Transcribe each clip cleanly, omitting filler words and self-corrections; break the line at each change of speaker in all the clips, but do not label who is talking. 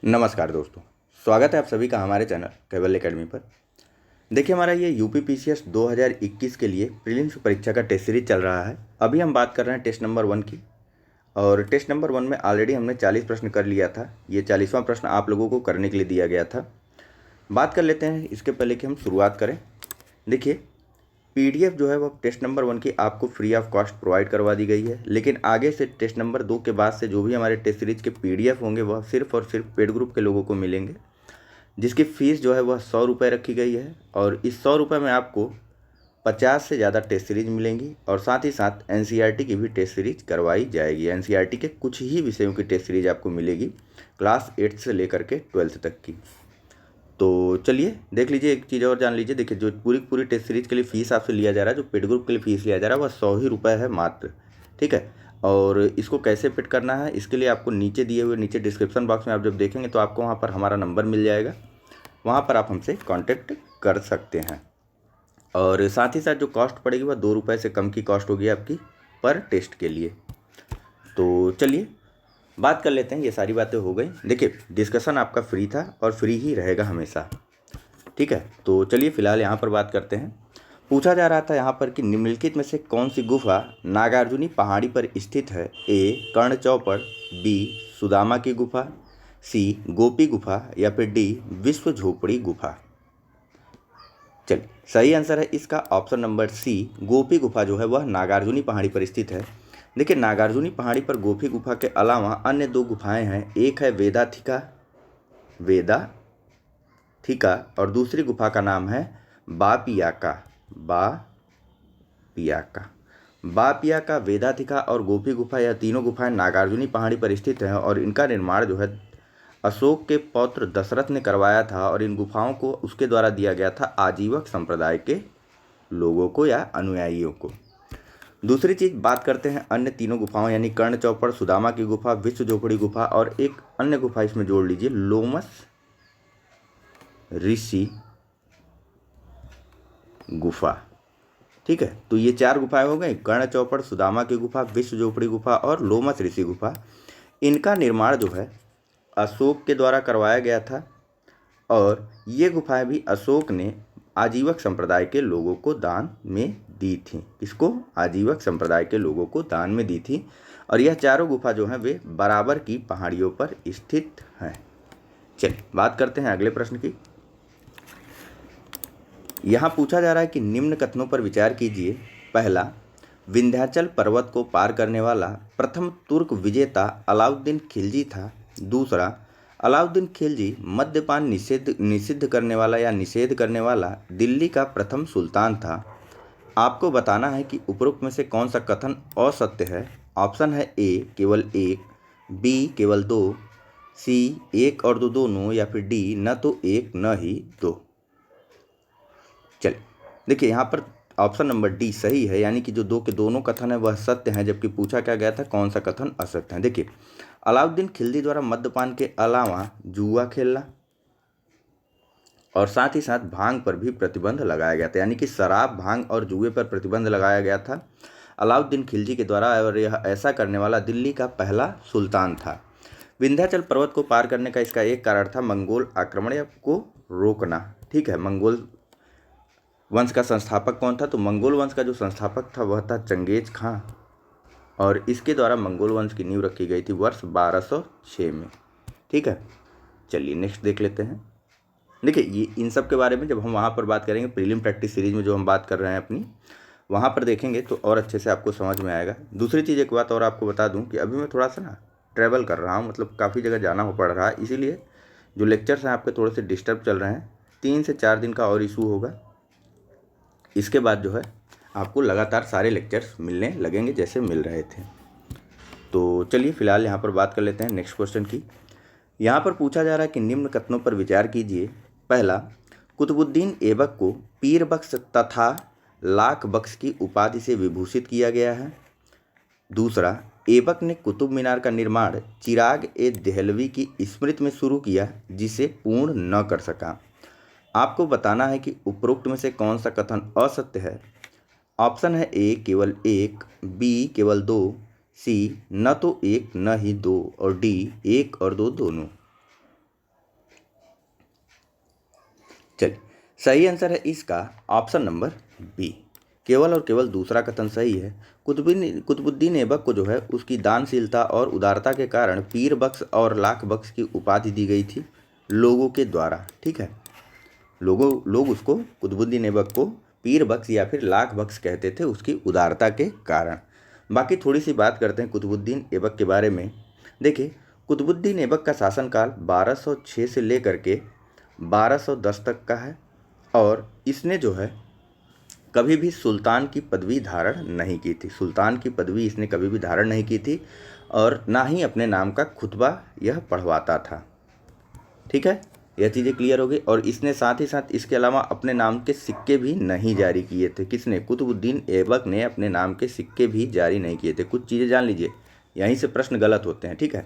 नमस्कार दोस्तों, स्वागत है आप सभी का हमारे चैनल कैवल्य एकेडमी पर। देखिए, हमारा ये यूपी पीसीएस 2021 के लिए प्रीलिम्स परीक्षा का टेस्ट सीरीज चल रहा है। अभी हम बात कर रहे हैं टेस्ट नंबर 1 की। और टेस्ट नंबर 1 में ऑलरेडी हमने 40 प्रश्न कर लिया था। ये 40वां प्रश्न आप लोगों को करने के लिए दिया गया था। बात कर लेते हैं इसके पहले कि हम शुरुआत करें। देखिए, पीडीएफ जो है वो टेस्ट नंबर 1 की आपको फ्री ऑफ कॉस्ट प्रोवाइड करवा दी गई है, लेकिन आगे से टेस्ट नंबर 2 के बाद से जो भी हमारे टेस्ट सीरीज के पीडीएफ होंगे वह सिर्फ और सिर्फ पेड ग्रुप के लोगों को मिलेंगे, जिसकी फ़ीस जो है वह 100 रुपये रखी गई है। और इस 100 रुपये में आपको 50 से ज़्यादा टेस्ट सीरीज मिलेंगी और साथ ही साथ एनसीईआरटी की भी टेस्ट सीरीज करवाई जाएगी। एनसीईआरटी के कुछ ही विषयों की टेस्ट सीरीज आपको मिलेगी, क्लास 8 से लेकर के 12th तक की। तो चलिए देख लीजिए, एक चीज़ और जान लीजिए। देखिए, जो पूरी टेस्ट सीरीज के लिए फ़ीस आपसे लिया जा रहा है, जो पेड ग्रुप के लिए फ़ीस लिया जा रहा है, वह 100 ही रुपये है मात्र। ठीक है। और इसको कैसे पेड करना है, इसके लिए आपको नीचे दिए हुए, नीचे डिस्क्रिप्शन बॉक्स में आप जब देखेंगे तो आपको वहाँ पर हमारा नंबर मिल जाएगा। वहाँ पर आप हमसे कांटेक्ट कर सकते हैं। और साथ ही साथ जो कॉस्ट पड़ेगी वह 2 रुपये से कम की कॉस्ट होगी आपकी पर टेस्ट के लिए। तो चलिए बात कर लेते हैं। ये सारी बातें हो गई। देखिए, डिस्कशन आपका फ्री था और फ्री ही रहेगा हमेशा। ठीक है। तो चलिए फिलहाल यहाँ पर बात करते हैं। पूछा जा रहा था यहाँ पर कि निम्नलिखित में से कौन सी गुफा नागार्जुनी पहाड़ी पर स्थित है। ए कर्ण चौपड़, बी सुदामा की गुफा, सी गोपी गुफा या फिर डी विश्व झोपड़ी गुफा। चलिए, सही आंसर है इसका ऑप्शन नंबर सी, गोपी गुफा जो है वह नागार्जुनी पहाड़ी पर स्थित है। देखिए, नागार्जुनी पहाड़ी पर गोपी गुफा के अलावा अन्य 2 गुफाएं हैं। एक है वेदा थिका और दूसरी गुफा का नाम है बापियाका। बापियाका, वेदाथिका और गोपी गुफा, यह तीनों गुफाएं नागार्जुनी पहाड़ी पर स्थित हैं और इनका निर्माण जो है अशोक के पौत्र दशरथ ने करवाया था और इन गुफाओं को उसके द्वारा दिया गया था आजीवक संप्रदाय के लोगों को या अनुयायियों को। दूसरी चीज़ बात करते हैं अन्य तीनों गुफाओं यानी कर्ण चौपड़, सुदामा की गुफा, विश्व झोपड़ी गुफा और एक अन्य गुफा इसमें जोड़ लीजिए, लोमस ऋषि गुफा। ठीक है। तो ये 4 गुफाएं हो गई, कर्ण चौपड़, सुदामा की गुफा, विश्व झोपड़ी गुफा और लोमस ऋषि गुफा। इनका निर्माण जो है अशोक के द्वारा करवाया गया था और ये गुफाएं भी अशोक ने आजीवक संप्रदाय के लोगों को दान में दी थी। किसको? आजीवक संप्रदाय के लोगों को दान में दी थी। और यह चारों गुफा जो हैं वे बराबर की पहाड़ियों पर स्थित हैं। चलिए बात करते हैं अगले प्रश्न की। यहाँ पूछा जा रहा है कि निम्न कथनों पर विचार कीजिए। पहला, विंध्याचल पर्वत को पार करने वाला प्रथम तुर्क विजेता अलाउद्दीन खिलजी था। दूसरा, अलाउद्दीन खिलजी मद्यपान निषिद्ध करने वाला या निषेध करने वाला दिल्ली का प्रथम सुल्तान था। आपको बताना है कि उपरोक्त में से कौन सा कथन असत्य है। ऑप्शन है ए केवल 1, बी केवल 2, सी 1 और 2 दोनों या फिर डी न तो 1 न ही 2। चलिए देखिए, यहाँ पर ऑप्शन नंबर डी सही है, यानी कि जो 2 के दोनों कथन है वह सत्य हैं, जबकि पूछा क्या गया था कौन सा कथन असत्य है। देखिए, अलाउद्दीन खिलजी द्वारा मद्यपान के अलावा जुआ खेलना और साथ ही साथ भांग पर भी प्रतिबंध लगाया गया था, यानी कि शराब, भांग और जुए पर प्रतिबंध लगाया गया था अलाउद्दीन खिलजी के द्वारा। और यह ऐसा करने वाला दिल्ली का पहला सुल्तान था। विंध्याचल पर्वत को पार करने का इसका एक कारण था मंगोल आक्रमण को रोकना। ठीक है। मंगोल वंश का संस्थापक कौन था? तो मंगोल वंश का जो संस्थापक था वह था चंगेज खां और इसके द्वारा मंगोल वंश की नींव रखी गई थी वर्ष 1206 में। ठीक है। चलिए नेक्स्ट देख लेते हैं। देखिए, ये इन सब के बारे में जब हम वहाँ पर बात करेंगे, प्रीलिम प्रैक्टिस सीरीज में जो हम बात कर रहे हैं अपनी, वहाँ पर देखेंगे तो और अच्छे से आपको समझ में आएगा। दूसरी चीज़ एक बात और आपको बता दूं कि अभी मैं थोड़ा सा ना ट्रैवल कर रहा हूँ, मतलब काफ़ी जगह जाना हो पड़ रहा है, इसीलिए जो लेक्चर्स हैं आपके थोड़े से डिस्टर्ब चल रहे हैं। 3 से 4 दिन का और इशू होगा। इसके बाद जो है आपको लगातार सारे लेक्चर्स मिलने लगेंगे जैसे मिल रहे थे। तो चलिए फिलहाल यहाँ पर बात कर लेते हैं नेक्स्ट क्वेश्चन की। यहाँ पर पूछा जा रहा है कि निम्न कथनों पर विचार कीजिए। पहला, कुतुबुद्दीन ऐबक को पीर बख्श तथा लाख बख्श की उपाधि से विभूषित किया गया है। दूसरा, ऐबक ने कुतुब मीनार का निर्माण चिराग ए देहलवी की स्मृति में शुरू किया, जिसे पूर्ण न कर सका। आपको बताना है कि उपरोक्त में से कौन सा कथन असत्य है। ऑप्शन है ए केवल 1, बी केवल 2, सी न तो 1 न ही 2 और डी 1 और 2 दोनों। चलिए, सही आंसर है इसका ऑप्शन नंबर बी। केवल और केवल दूसरा कथन सही है। कुतुबुद्दीन ऐबक को जो है उसकी दानशीलता और उदारता के कारण पीर बख्श और लाख बख्श की उपाधि दी गई थी लोगों के द्वारा। ठीक है, लोग उसको कुतुबुद्दीन ऐबक को पीर बख्श या फिर लाख बख्श कहते थे उसकी उदारता के कारण। बाकी थोड़ी सी बात करते हैं कुतुबुद्दीन ऐबक के बारे में। देखिए, कुतुबुद्दीन ऐबक का शासनकाल 1206 से लेकर के 1210 तक का है और इसने जो है कभी भी सुल्तान की पदवी धारण नहीं की थी। सुल्तान की पदवी इसने कभी भी धारण नहीं की थी और ना ही अपने नाम का खुतबा यह पढ़वाता था। ठीक है, यह चीज़ें क्लियर हो गई। और इसने साथ ही साथ इसके अलावा अपने नाम के सिक्के भी नहीं जारी किए थे। किसने? कुतुबुद्दीन ऐबक ने अपने नाम के सिक्के भी जारी नहीं किए थे। कुछ चीज़ें जान लीजिए, यहीं से प्रश्न गलत होते हैं। ठीक है,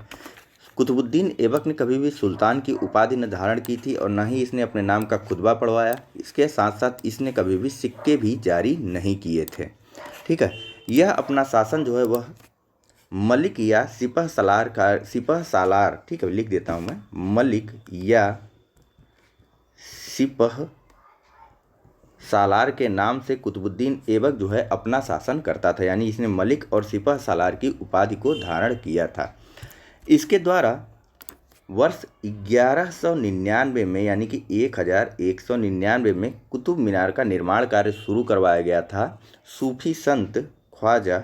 कुतुबुद्दीन ऐबक ने कभी भी सुल्तान की उपाधि न धारण की थी और न ही इसने अपने नाम का खुतबा पढ़वाया। इसके साथ साथ इसने कभी भी सिक्के भी जारी नहीं किए थे। ठीक है, यह अपना शासन जो है वह मलिक या सिपह सालार, ठीक है लिख देता हूँ मैं, मलिक या सिपह सालार के नाम से कुतुबुद्दीन ऐबक जो है अपना शासन करता था। यानी इसने मलिक और सिपह सालार की उपाधि को धारण किया था। इसके द्वारा वर्ष 1199 में यानी कि 1199 में कुतुब मीनार का निर्माण कार्य शुरू करवाया गया था सूफी संत ख्वाजा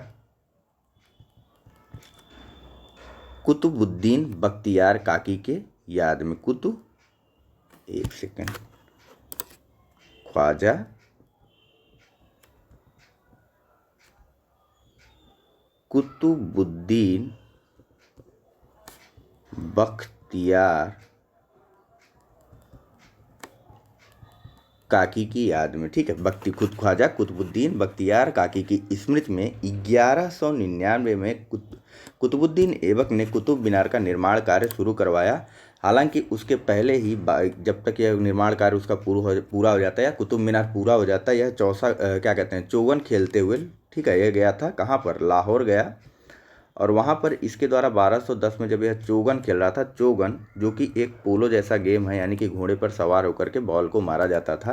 कुतुबुद्दीन बख्तियार काकी के याद में। एक सेकंड, ख्वाजा कुतुबुद्दीन बख्तियार काकी की याद में। ठीक है, खुद ख्वाजा कुतुबुद्दीन बख्तियार काकी की स्मृति में 1199 में कुतुबुद्दीन ऐबक ने कुतुब मीनार का निर्माण कार्य शुरू करवाया। हालांकि उसके पहले ही जब तक यह निर्माण कार्य उसका पूरा हो जाता है या कुतुब मीनार पूरा हो जाता है, यह क्या कहते हैं, चौगन खेलते हुए, ठीक है, यह गया था कहाँ पर? लाहौर गया। और वहाँ पर इसके द्वारा 1210 में जब यह चौगन खेल रहा था, चौगन जो कि एक पोलो जैसा गेम है, यानी कि घोड़े पर सवार होकर के बॉल को मारा जाता था,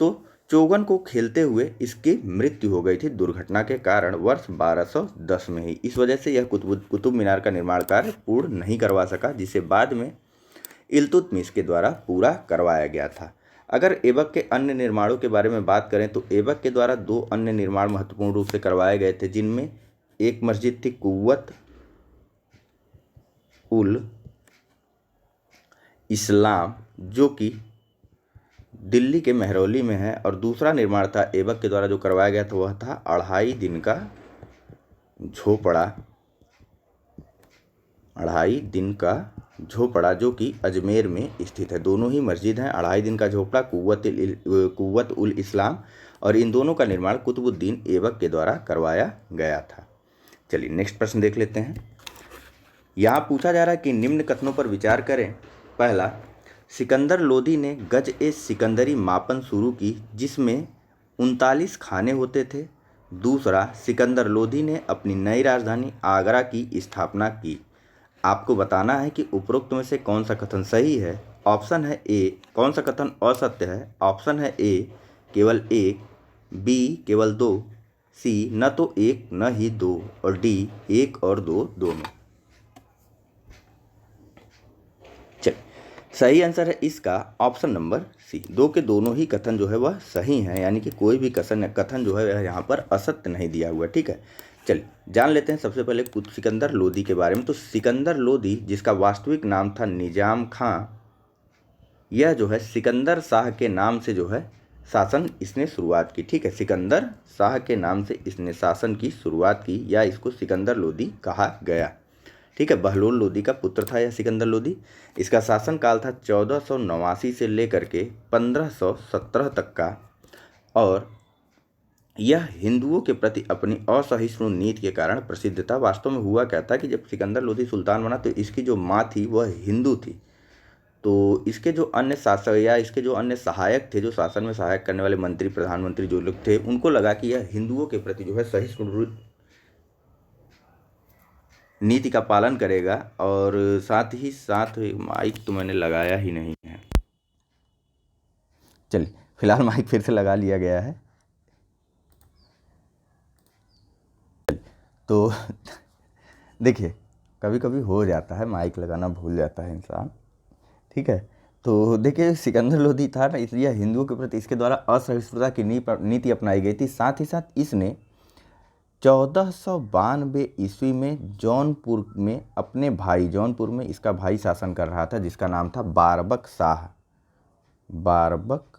तो चौगन को खेलते हुए इसकी मृत्यु हो गई थी दुर्घटना के कारण वर्ष 1210 में ही। इस वजह से यह कुतुब मीनार का निर्माण कार्य पूर्ण नहीं करवा सका, जिसे बाद में इल्तुतमिश के द्वारा पूरा करवाया गया था। अगर ऐबक के अन्य निर्माणों के बारे में बात करें तो ऐबक के द्वारा 2 अन्य निर्माण महत्वपूर्ण रूप से करवाए गए थे, जिनमें एक मस्जिद थी कुव्वत उल इस्लाम जो कि दिल्ली के मेहरौली में है, और दूसरा निर्माण था ऐबक के द्वारा जो करवाया गया था वह था 2.5 दिन का झोपड़ा, 2.5 दिन का झोपड़ा जो कि अजमेर में स्थित है। दोनों ही मस्जिद हैं। 2.5 दिन का झोपड़ा कुव्वत उल इस्लाम, और इन दोनों का निर्माण कुतुबुद्दीन ऐबक के द्वारा करवाया गया था। चलिए नेक्स्ट प्रश्न देख लेते हैं। यहाँ पूछा जा रहा है कि निम्न कथनों पर विचार करें। पहला, सिकंदर लोदी ने गज ए सिकंदरी मापन शुरू की जिसमें 39 खाने होते थे। दूसरा, सिकंदर लोदी ने अपनी नई राजधानी आगरा की स्थापना की। आपको बताना है कि उपरोक्त में से कौन सा कथन सही है। ऑप्शन है ए, कौन सा कथन असत्य है। ऑप्शन है ए केवल 1, बी केवल 2, सी न तो 1 न ही 2, और डी 1 और 2 दोनों। चलिए, सही आंसर है इसका ऑप्शन नंबर सी। 2 के दोनों ही कथन जो है वह सही हैं, यानी कि कोई भी कथन जो है यहाँ पर असत्य नहीं दिया हुआ। ठीक है, चलिए जान लेते हैं सबसे पहले सिकंदर लोदी के बारे में। तो सिकंदर लोदी, जिसका वास्तविक नाम था निजाम खां, यह जो है सिकंदर शाह के नाम से जो है शासन इसने शुरुआत की। ठीक है, सिकंदर शाह के नाम से इसने शासन की शुरुआत की, या इसको सिकंदर लोदी कहा गया। ठीक है, बहलोल लोदी का पुत्र था यह सिकंदर लोदी। इसका शासनकाल था 1489 से लेकर के 1517 तक का, और यह हिंदुओं के प्रति अपनी असहिष्णु नीति के कारण प्रसिद्ध था। वास्तव में हुआ क्या था कि जब सिकंदर लोदी सुल्तान बना तो इसकी जो माँ थी वह हिंदू थी, तो इसके जो अन्य शासक या इसके जो अन्य सहायक थे, जो शासन में सहायक करने वाले मंत्री प्रधानमंत्री जो लोग थे, उनको लगा कि यह हिंदुओं के प्रति जो है सहिष्णु नीति का पालन करेगा। और साथ ही साथ माइक तो मैंने लगाया ही नहीं है। चलिए फिलहाल माइक फिर से लगा लिया गया है। तो देखिए कभी कभी हो जाता है, माइक लगाना भूल जाता है इंसान, ठीक है। तो देखिए सिकंदर लोधी था ना, इसलिए हिंदुओं के प्रति इसके द्वारा असहिष्णुता की नीति अपनाई गई थी। साथ ही साथ इसने 1492 ईस्वी में जौनपुर में अपने भाई, जौनपुर में इसका भाई शासन कर रहा था जिसका नाम था बारबक शाह। बारबक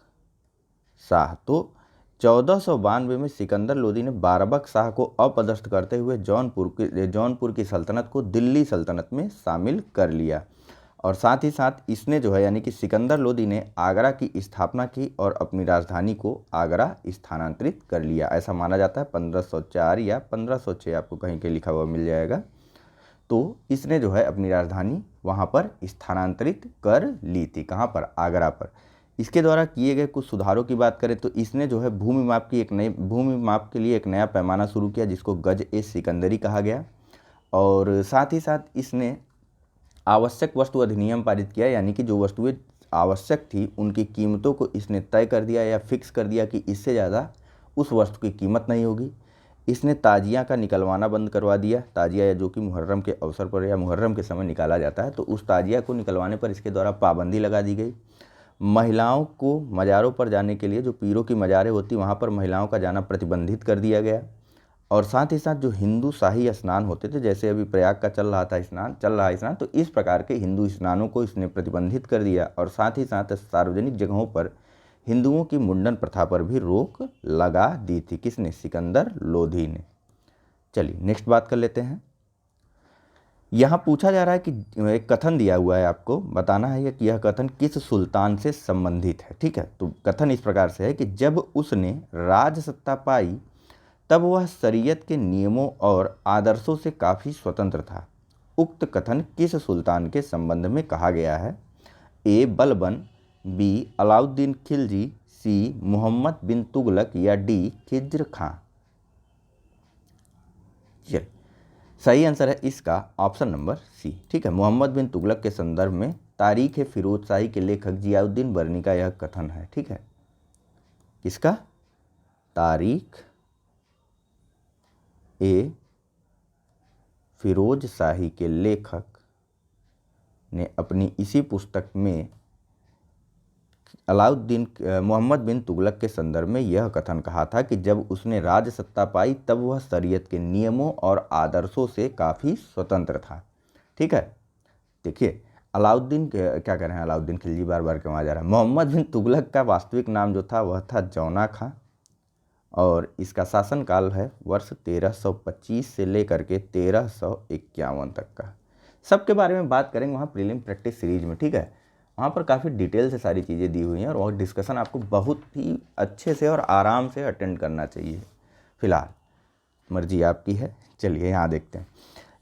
शाह। तो 1492 में सिकंदर लोदी ने बारबक शाह को अपदस्थ करते हुए जौनपुर की सल्तनत को दिल्ली सल्तनत में शामिल कर लिया। और साथ ही साथ इसने जो है यानी कि सिकंदर लोदी ने आगरा की स्थापना की और अपनी राजधानी को आगरा स्थानांतरित कर लिया। ऐसा माना जाता है 1504 या 1506, आपको कहीं के लिखा हुआ मिल जाएगा। तो इसने जो है अपनी राजधानी वहाँ पर स्थानांतरित कर ली थी। कहाँ पर? आगरा पर। इसके द्वारा किए गए कुछ सुधारों की बात करें तो इसने जो है भूमि माप के लिए एक नया पैमाना शुरू किया जिसको गज ए सिकंदरी कहा गया। और साथ ही साथ इसने आवश्यक वस्तु अधिनियम पारित किया, यानी कि जो वस्तुएं आवश्यक थी उनकी कीमतों को इसने तय कर दिया या फिक्स कर दिया कि इससे ज़्यादा उस वस्तु की कीमत नहीं होगी। इसने ताजिया का निकलवाना बंद करवा दिया। ताजिया या जो कि मुहर्रम के अवसर पर या मुहर्रम के समय निकाला जाता है, तो उस ताजिया को निकलवाने पर इसके द्वारा पाबंदी लगा दी गई। महिलाओं को मज़ारों पर जाने के लिए, जो पीरों की मज़ारें होती वहाँ पर महिलाओं का जाना प्रतिबंधित कर दिया गया। और साथ ही साथ जो हिंदू शाही स्नान होते थे, जैसे अभी प्रयाग का चल रहा है स्नान, तो इस प्रकार के हिंदू स्नानों को इसने प्रतिबंधित कर दिया। और साथ ही साथ सार्वजनिक जगहों पर हिंदुओं की मुंडन प्रथा पर भी रोक लगा दी थी। किसने? सिकंदर लोधी ने। चलिए नेक्स्ट बात कर लेते हैं। यहाँ पूछा जा रहा है कि एक कथन दिया हुआ है, आपको बताना है कि यह कथन किस सुल्तान से संबंधित है। ठीक है, तो कथन इस प्रकार से है कि जब उसने राज सत्ता पाई तब वह शरीयत के नियमों और आदर्शों से काफ़ी स्वतंत्र था। उक्त कथन किस सुल्तान के संबंध में कहा गया है? ए. बलबन, बी. अलाउद्दीन खिलजी, सी. मोहम्मद बिन तुगलक या डी. खिज्र खां। चलिए सही आंसर है इसका ऑप्शन नंबर सी। ठीक है, मोहम्मद बिन तुगलक के संदर्भ में तारीख फिरोज शाही के लेखक जियाउद्दीन बर्नी का यह कथन है। ठीक है, किसका? तारीख ए फिरोज शाही के लेखक ने अपनी इसी पुस्तक में मोहम्मद बिन तुगलक के संदर्भ में यह कथन कहा था कि जब उसने राज सत्ता पाई तब वह शरीयत के नियमों और आदर्शों से काफ़ी स्वतंत्र था। ठीक है, देखिए अलाउद्दीन क्या कह रहे हैं, अलाउद्दीन खिलजी बार बार क्यों आ जा रहा है। मोहम्मद बिन तुगलक का वास्तविक नाम जो था वह था जौना खां और इसका शासनकाल है वर्ष 1325 से लेकर के 1351 तक का। सबके बारे में बात करेंगे वहाँ प्रीलिम प्रैक्टिस सीरीज में। ठीक है, वहाँ पर काफ़ी डिटेल से सारी चीज़ें दी हुई हैं और डिस्कशन आपको बहुत ही अच्छे से और आराम से अटेंड करना चाहिए। फिलहाल मर्जी आपकी है। चलिए यहाँ देखते हैं।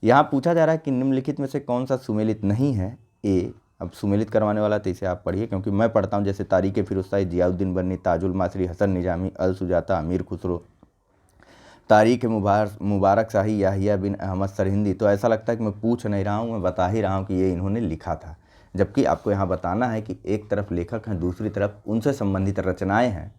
यहाँ पूछा जा रहा है कि निम्नलिखित में से कौन सा सुमेलित नहीं है। ए, अब सुमेलित करवाने वाला तो इसे आप पढ़िए क्योंकि मैं पढ़ता हूँ, जैसे तारीख फिरोज शाही, जियाउद्दीन बर्नी, ताजुल मासरी, हसन निजामी, अल सुजाता, अमीर खुसरो, तारीख मुबारक शाही, याहिया बिन अहमद सरहिंदी। तो ऐसा लगता है कि मैं पूछ नहीं रहा हूँ, मैं बता ही रहा हूँ कि ये इन्होंने लिखा था, जबकि आपको यहाँ बताना है कि एक तरफ लेखक हैं, दूसरी तरफ उनसे संबंधित रचनाएं हैं।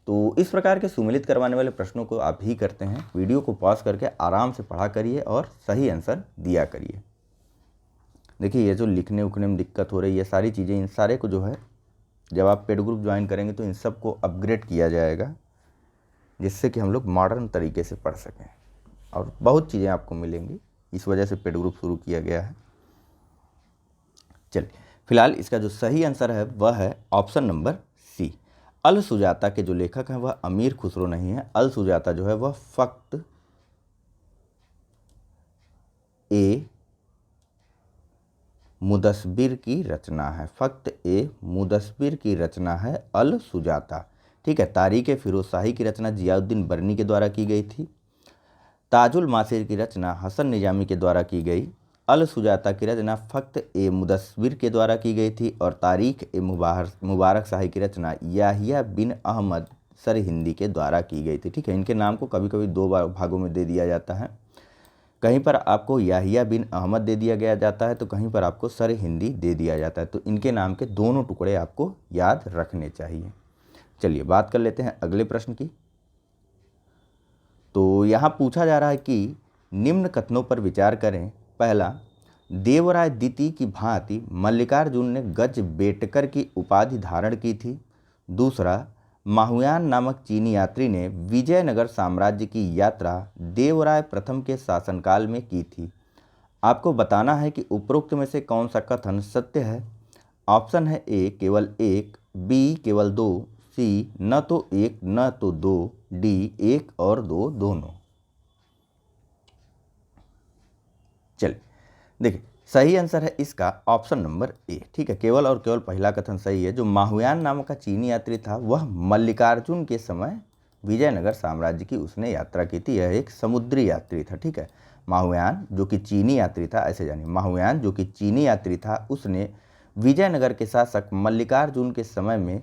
तो इस प्रकार के सुमेलित करवाने वाले प्रश्नों को आप ही करते हैं। वीडियो को पॉज करके आराम से पढ़ा करिए और सही आंसर दिया करिए। देखिए ये जो लिखने उखने में दिक्कत हो रही है, सारी चीज़ें, इन सारे को जो है जब आप पेड ग्रुप ज्वाइन करेंगे तो इन सब को अपग्रेड किया जाएगा जिससे कि हम लोग मॉडर्न तरीके से पढ़ सकें और बहुत चीज़ें आपको मिलेंगी। इस वजह से पेड ग्रुप शुरू किया गया है। चलिए फिलहाल इसका जो सही आंसर है वह है ऑप्शन नंबर सी। अल सुजाता के जो लेखक हैं वह अमीर खुसरो नहीं है। अल सुजाता जो है वह फ़क्त ए मुदस्बिर की रचना है। फ़क्त ए मुदस्बिर की रचना है अल सुजाता। ठीक है, तारीख फिरोज शाही की रचना जियाउद्दीन बर्नी के द्वारा की गई थी। ताजुल मासिर की रचना हसन निजामी के द्वारा की गई। अल सुजाता की रचना फ़क्त ए मुदस्बिर के द्वारा की गई थी और तारीख ए मुबारक शाही की रचना याहिया बिन अहमद सरहिंदी के द्वारा की गई थी। ठीक है, इनके नाम को कभी कभी दो भागों में दे दिया जाता है। कहीं पर आपको याहिया बिन अहमद दे दिया गया जाता है तो कहीं पर आपको सरहिंदी दे दिया जाता है। तो इनके नाम के दोनों टुकड़े आपको याद रखने चाहिए। चलिए बात कर लेते हैं अगले प्रश्न की। तो यहाँ पूछा जा रहा है कि निम्न कथनों पर विचार करें। पहला, देवराय द्वितीय की भांति मल्लिकार्जुन ने गज बेटकर की उपाधि धारण की थी। दूसरा, माहुयान नामक चीनी यात्री ने विजयनगर साम्राज्य की यात्रा देवराय प्रथम के शासनकाल में की थी। आपको बताना है कि उपरोक्त में से कौन सा कथन सत्य है। ऑप्शन है ए केवल एक, बी केवल दो, सी न तो एक न तो दो, डी एक और दो दोनों। चलिए देखिए, सही आंसर है इसका ऑप्शन नंबर ए। ठीक है, केवल और केवल पहला कथन सही है। जो माहुयान नामक का चीनी यात्री था वह मल्लिकार्जुन के समय विजयनगर साम्राज्य की उसने यात्रा की थी। यह एक समुद्री यात्री था। ठीक है, माहुयान जो कि चीनी यात्री था, ऐसे जानिए, माहुयान जो कि चीनी यात्री था उसने विजयनगर के शासक मल्लिकार्जुन के समय में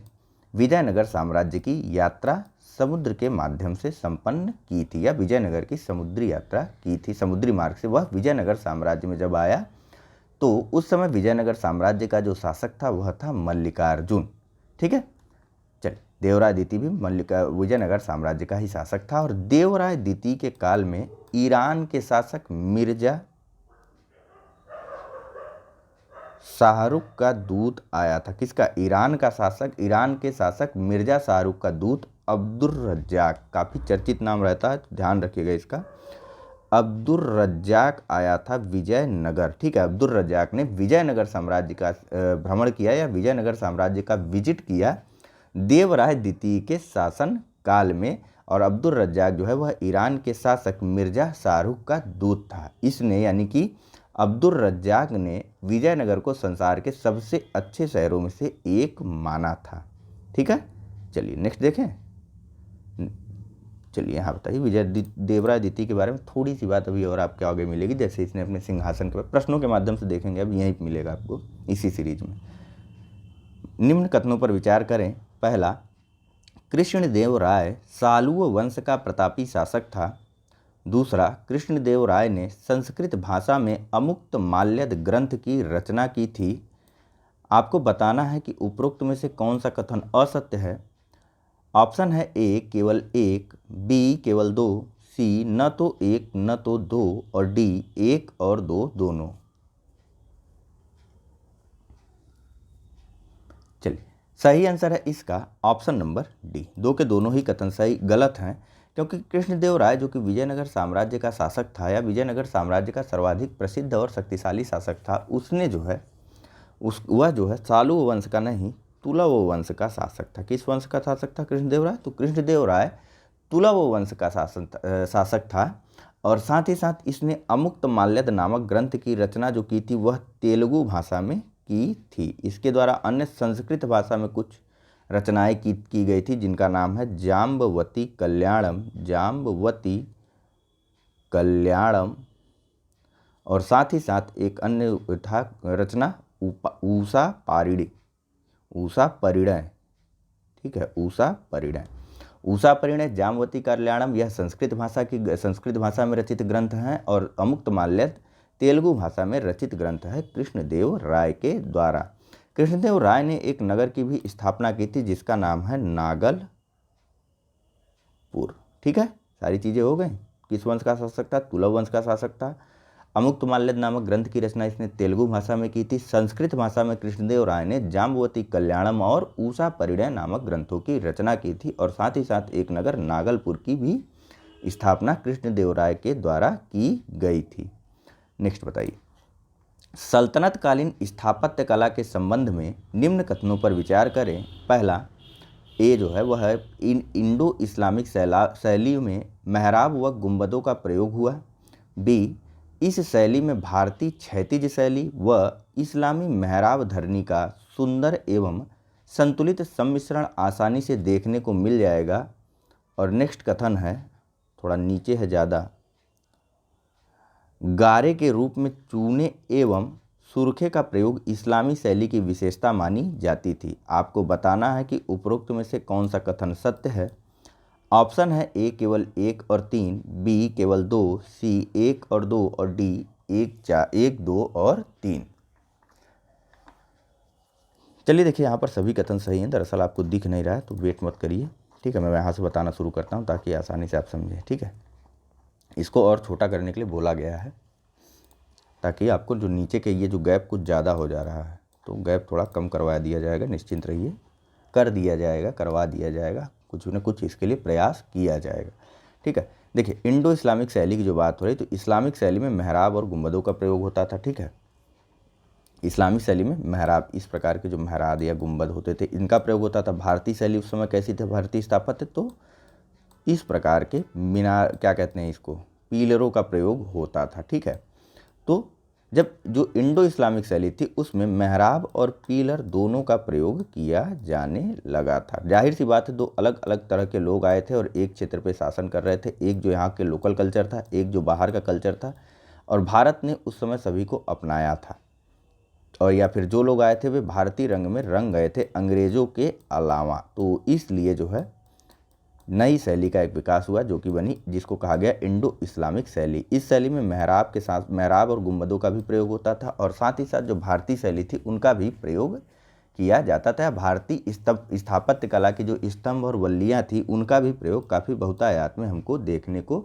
विजयनगर साम्राज्य की यात्रा समुद्र के माध्यम से संपन्न की थी, या विजयनगर की समुद्री यात्रा की थी। समुद्री मार्ग से वह विजयनगर साम्राज्य में जब आया तो उस समय विजयनगर साम्राज्य का जो शासक था वह था मल्लिकार्जुन। ठीक है, चलिए, देवराय द्वितीय भी विजयनगर साम्राज्य का ही शासक था। और देवराय द्वितीय के काल में ईरान के शासक मिर्जा शाहरुख का दूत आया था। किसका? ईरान का शासक, ईरान के शासक मिर्जा शाहरुख का दूत अब्दुर रज्जाक, काफ़ी चर्चित नाम रहता है, ध्यान रखिएगा इसका। अब्दुर रज्जाक आया था विजयनगर। ठीक है, अब्दुर रज्जाक ने विजयनगर साम्राज्य का भ्रमण किया, या विजयनगर साम्राज्य का विजिट किया देवराय द्वितीय के शासन काल में। और अब्दुर रज्जाक जो है वह ईरान के शासक मिर्जा शाहरुख का दूत था। इसने यानी कि अब्दुर रज्जाक ने विजयनगर को संसार के सबसे अच्छे शहरों में से एक माना था। ठीक है, चलिए नेक्स्ट देखें। चलिए यहाँ बताइए, देवराय द्वितीय के बारे में थोड़ी सी बात अभी और आपके आगे मिलेगी, जैसे इसने अपने सिंहासन के प्रश्नों के माध्यम से देखेंगे, अब यहीं मिलेगा आपको इसी सीरीज में। निम्न कथनों पर विचार करें। पहला, कृष्णदेव राय सालुव वंश का प्रतापी शासक था। दूसरा, कृष्णदेव राय ने संस्कृत भाषा में अमुक्त माल्यद ग्रंथ की रचना की थी। आपको बताना है कि उपरोक्त में से कौन सा कथन असत्य है। ऑप्शन है ए केवल एक, बी केवल दो, सी न तो एक न तो दो, और डी एक और दो दोनों। चलिए, सही आंसर है इसका ऑप्शन नंबर डी। दो के दोनों ही कथन सही गलत हैं, क्योंकि कृष्णदेव राय जो कि विजयनगर साम्राज्य का शासक था, या विजयनगर साम्राज्य का सर्वाधिक प्रसिद्ध और शक्तिशाली शासक था, उसने जो है वह जो है सालुव वंश का नहीं, तुलव वंश का शासक था। किस वंश का शासक था कृष्णदेव राय? तो कृष्णदेव राय तुलव वंश का शासक था। और साथ ही साथ इसने अमुक्त माल्यद नामक ग्रंथ की रचना जो की थी वह तेलुगु भाषा में की थी। इसके द्वारा अन्य संस्कृत भाषा में कुछ रचनाएं की गई थी, जिनका नाम है जाम्बवती कल्याणम, जाम्बवती कल्याणम। और साथ ही साथ एक अन्य था रचना ऊषा पारिणी, ऊषा परिणय। ठीक है, ऊषा परिणय, ऊषा परिणय, जाम्बवती कल्याणम, यह संस्कृत भाषा में रचित ग्रंथ हैं। और अमुक्त माल्यद तेलुगु भाषा में रचित ग्रंथ है कृष्णदेव राय के द्वारा। कृष्णदेव राय ने एक नगर की भी स्थापना की थी जिसका नाम है नागलपुर। ठीक है, सारी चीज़ें हो गई। किस वंश का शासक था? तुलव वंश का शासक था। अमुक्त माल्यद नामक ग्रंथ की रचना इसने तेलुगु भाषा में की थी। संस्कृत भाषा में कृष्णदेव राय ने जाम्बवती कल्याणम और ऊषा परिणय नामक ग्रंथों की रचना की थी। और साथ ही साथ एक नगर नागलपुर की भी स्थापना कृष्णदेव राय के द्वारा की गई थी। नेक्स्ट बताइए, सल्तनतकालीन स्थापत्य कला के संबंध में निम्न कथनों पर विचार करें। पहला, ए जो है वह इंडो इस्लामिक शैली में मेहराब व गुंबदों का प्रयोग हुआ। बी, इस शैली में भारतीय क्षैतिज शैली व इस्लामी मेहराब धरनी का सुंदर एवं संतुलित सम्मिश्रण आसानी से देखने को मिल जाएगा। और नेक्स्ट कथन है, थोड़ा नीचे है ज़्यादा, गारे के रूप में चूने एवं सुर्खे का प्रयोग इस्लामी शैली की विशेषता मानी जाती थी। आपको बताना है कि उपरोक्त में से कौन सा कथन सत्य है। ऑप्शन है ए केवल एक और तीन, बी केवल दो, सी एक और दो, और डी एक, दो और तीन। चलिए देखिए, यहाँ पर सभी कथन सही हैं। दरअसल आपको दिख नहीं रहा है तो वेट मत करिए, ठीक है। मैं यहाँ से बताना शुरू करता हूँ ताकि आसानी से आप समझें, ठीक है। इसको और छोटा करने के लिए बोला गया है ताकि आपको जो नीचे के ये जो गैप कुछ ज़्यादा हो जा रहा है तो गैप थोड़ा कम करवा दिया जाएगा, निश्चिंत रहिए, कर दिया जाएगा, करवा दिया जाएगा, कुछ न कुछ इसके लिए प्रयास किया जाएगा, ठीक है। देखिए, इंडो इस्लामिक शैली की जो बात हो रही, तो इस्लामिक शैली में मेहराब और गुंबदों का प्रयोग होता था, ठीक है। इस्लामिक शैली में मेहराब, इस प्रकार के जो मेहराब या गुंबद होते थे इनका प्रयोग होता था। भारतीय शैली उस समय कैसी थी, भारतीय स्थापत्य, तो इस प्रकार के मीनार, क्या कहते हैं इसको, पीलरों का प्रयोग होता था, ठीक है। तो जब जो इंडो इस्लामिक शैली थी उसमें मेहराब और पीलर दोनों का प्रयोग किया जाने लगा था। जाहिर सी बात है, दो अलग अलग तरह के लोग आए थे और एक क्षेत्र पे शासन कर रहे थे, एक जो यहाँ के लोकल कल्चर था, एक जो बाहर का कल्चर था, और भारत ने उस समय सभी को अपनाया था, और या फिर जो लोग आए थे वे भारतीय रंग में रंग गए थे अंग्रेज़ों के अलावा। तो इसलिए जो है नई शैली का एक विकास हुआ जो कि बनी, जिसको कहा गया इंडो इस्लामिक शैली। इस शैली में मेहराब के साथ मेहराब और गुंबदों का भी प्रयोग होता था, और साथ ही साथ जो भारतीय शैली थी उनका भी प्रयोग किया जाता था। भारतीय स्थापत्य कला की जो स्तंभ और वल्लियाँ थी उनका भी प्रयोग काफ़ी बहुतायत में हमको देखने को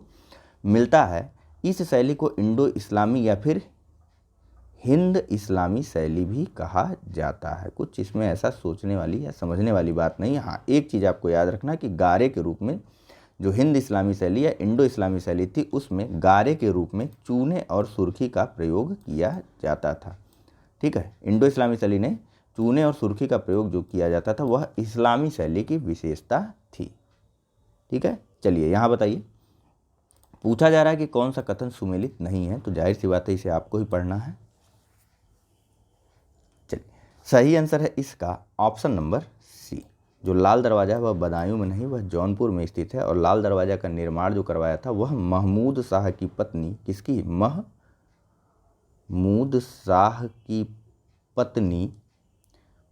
मिलता है। इस शैली को इंडो इस्लामी या फिर हिंद इस्लामी शैली भी कहा जाता है। कुछ इसमें ऐसा सोचने वाली या समझने वाली बात नहीं है। हाँ, एक चीज़ आपको याद रखना कि गारे के रूप में जो हिंद इस्लामी शैली या इंडो इस्लामी शैली थी उसमें गारे के रूप में चूने और सुर्खी का प्रयोग किया जाता था, ठीक है। इंडो इस्लामी शैली ने चूने और सुर्खी का प्रयोग जो किया जाता था वह इस्लामी शैली की विशेषता थी, ठीक है। चलिए यहाँ बताइए, पूछा जा रहा है कि कौन सा कथन सुमेलित नहीं है, तो जाहिर सी बात है इसे आपको ही पढ़ना है। सही आंसर है इसका ऑप्शन नंबर सी। जो लाल दरवाज़ा है वह बदायूं में नहीं, वह जौनपुर में स्थित है, और लाल दरवाज़ा का निर्माण जो करवाया था वह महमूद शाह की पत्नी, किसकी, महमूद शाह की पत्नी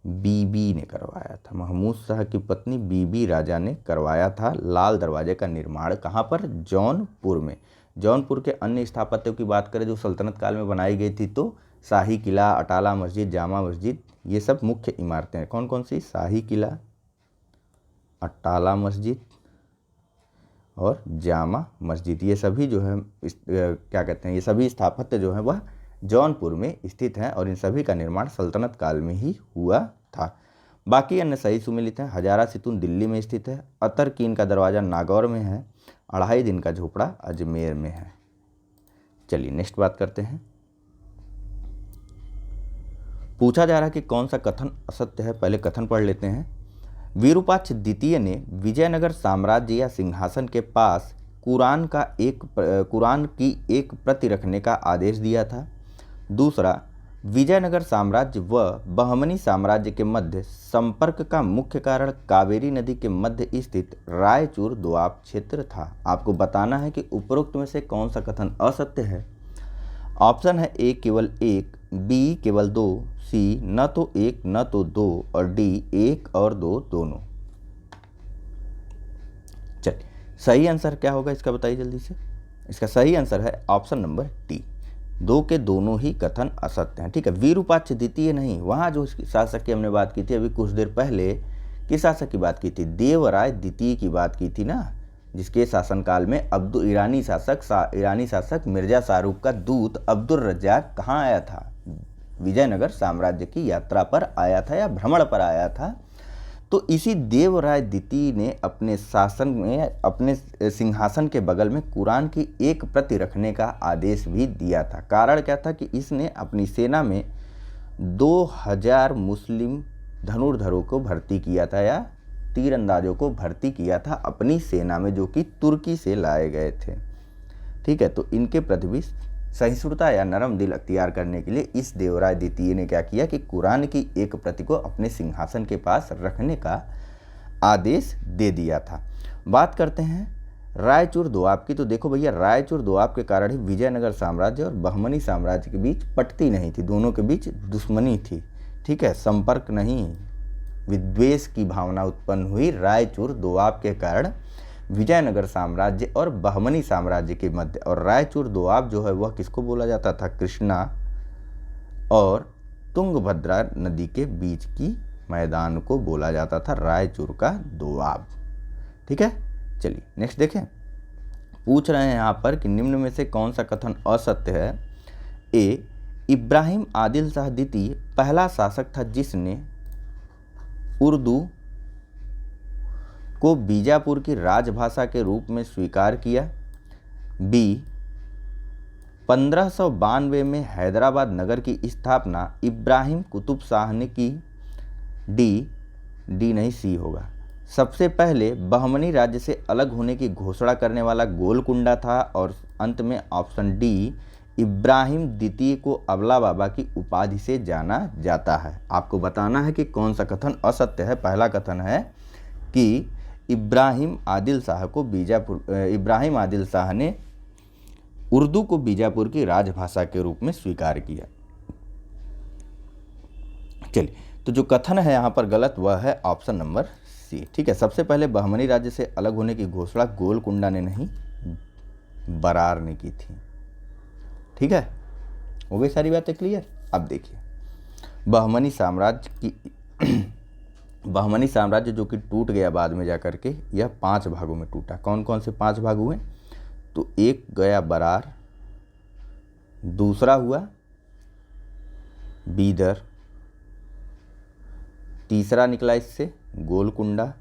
बीबी ने करवाया था। महमूद शाह की पत्नी बीबी राजा ने करवाया था लाल दरवाजे का निर्माण। कहाँ पर, जौनपुर में। जौनपुर के अन्य स्थापत्यों की बात करें जो सल्तनत काल में बनाई गई थी, तो शाही किला, अटाला मस्जिद, जामा मस्जिद, ये सब मुख्य इमारतें हैं। कौन कौन सी, शाही किला, अटाला मस्जिद और जामा मस्जिद, ये सभी जो है क्या कहते हैं, ये सभी स्थापत्य जो है वह जौनपुर में स्थित हैं, और इन सभी का निर्माण सल्तनत काल में ही हुआ था। बाकी अन्य सही सुमेलित हैं। हजारा सितून दिल्ली में स्थित है, अतर कीन का दरवाज़ा नागौर में है, अढ़ाई दिन का झोपड़ा अजमेर में है। चलिए नेक्स्ट बात करते हैं। पूछा जा रहा है कि कौन सा कथन असत्य है। पहले कथन पढ़ लेते हैं। विरूपाक्ष द्वितीय ने विजयनगर साम्राज्य या सिंहासन के पास कुरान की एक प्रति रखने का आदेश दिया था। दूसरा, विजयनगर साम्राज्य व बहमनी साम्राज्य के मध्य संपर्क का मुख्य कारण कावेरी नदी के मध्य स्थित रायचूर दोआब क्षेत्र था। आपको बताना है कि उपरोक्त में से कौन सा कथन असत्य है। ऑप्शन है ए केवल एक, बी केवल दो, सी न तो एक न तो दो, और डी एक और दो दोनों। चलिए सही आंसर क्या होगा इसका बताइए जल्दी से। इसका सही आंसर है ऑप्शन नंबर डी, दो के दोनों ही कथन असत्य हैं, ठीक है। विरूपाक्ष द्वितीय नहीं, वहाँ जो शासक की हमने बात की थी अभी कुछ देर पहले, किस शासक की बात की थी, देवराय द्वितीय की बात की थी ना, जिसके शासनकाल में ईरानी शासक मिर्जा शाहरुख का दूत अब्दुल रज्जाक कहाँ आया था, विजयनगर साम्राज्य की यात्रा पर आया था या भ्रमण पर आया था। तो इसी देवराय द्वितीय ने अपने शासन में अपने सिंहासन के बगल में कुरान की एक प्रति रखने का आदेश भी दिया था। कारण क्या था कि इसने अपनी सेना में 2000 मुस्लिम धनुर्धरों को भर्ती किया था या तीरंदाजों को भर्ती किया था अपनी सेना में, जो कि तुर्की से लाए गए थे, ठीक है। तो इनके प्रति भी सहिष्णुता या नरम दिल अख्तियार करने के लिए इस देवराय द्वितीय ने क्या किया कि कुरान की एक प्रति को अपने सिंहासन के पास रखने का आदेश दे दिया था। बात करते हैं रायचूर दोआब की। तो देखो भैया, रायचूर दोआब के कारण ही विजयनगर साम्राज्य और बहमनी साम्राज्य के बीच पटती नहीं थी, दोनों के बीच दुश्मनी थी, ठीक है, संपर्क नहीं, विद्वेष की भावना उत्पन्न हुई रायचूर दोआब के कारण विजयनगर साम्राज्य और बहमनी साम्राज्य के मध्य। और रायचूर दोआब जो है वह किसको बोला जाता था, कृष्णा और तुंगभद्रा नदी के बीच की मैदान को बोला जाता था रायचूर का दोआब। ठीक है, चलिए नेक्स्ट देखें। पूछ रहे हैं यहाँ पर कि निम्न में से कौन सा कथन असत्य है। ए, इब्राहिम आदिल शाह द्वितीय पहला शासक था जिसने उर्दू को बीजापुर की राजभाषा के रूप में स्वीकार किया। बी, 1592 में हैदराबाद नगर की स्थापना इब्राहिम कुतुब शाह ने की। डी नहीं, सी होगा। सबसे पहले बहमनी राज्य से अलग होने की घोषणा करने वाला गोलकुंडा था। और अंत में ऑप्शन डी, इब्राहिम द्वितीय को अबला बाबा की उपाधि से जाना जाता है। आपको बताना है कि कौन सा कथन असत्य है। पहला कथन है कि इब्राहिम आदिल शाह ने उर्दू को बीजापुर की राजभाषा के रूप में स्वीकार किया। चलिए, तो जो कथन है यहाँ पर गलत वह है ऑप्शन नंबर सी। ठीक है, सबसे पहले बहमनी राज्य से अलग होने की घोषणा गोलकुंडा ने नहीं, बरार ने की थी। ठीक है, हो गई सारी बातें क्लियर। अब देखिए, बहमनी साम्राज्य जो कि टूट गया बाद में जाकर के, यह 5 भागों में टूटा। कौन कौन से 5 भाग हुए? तो एक गया बरार, दूसरा हुआ बीदर, तीसरा निकला इससे गोलकुंडा,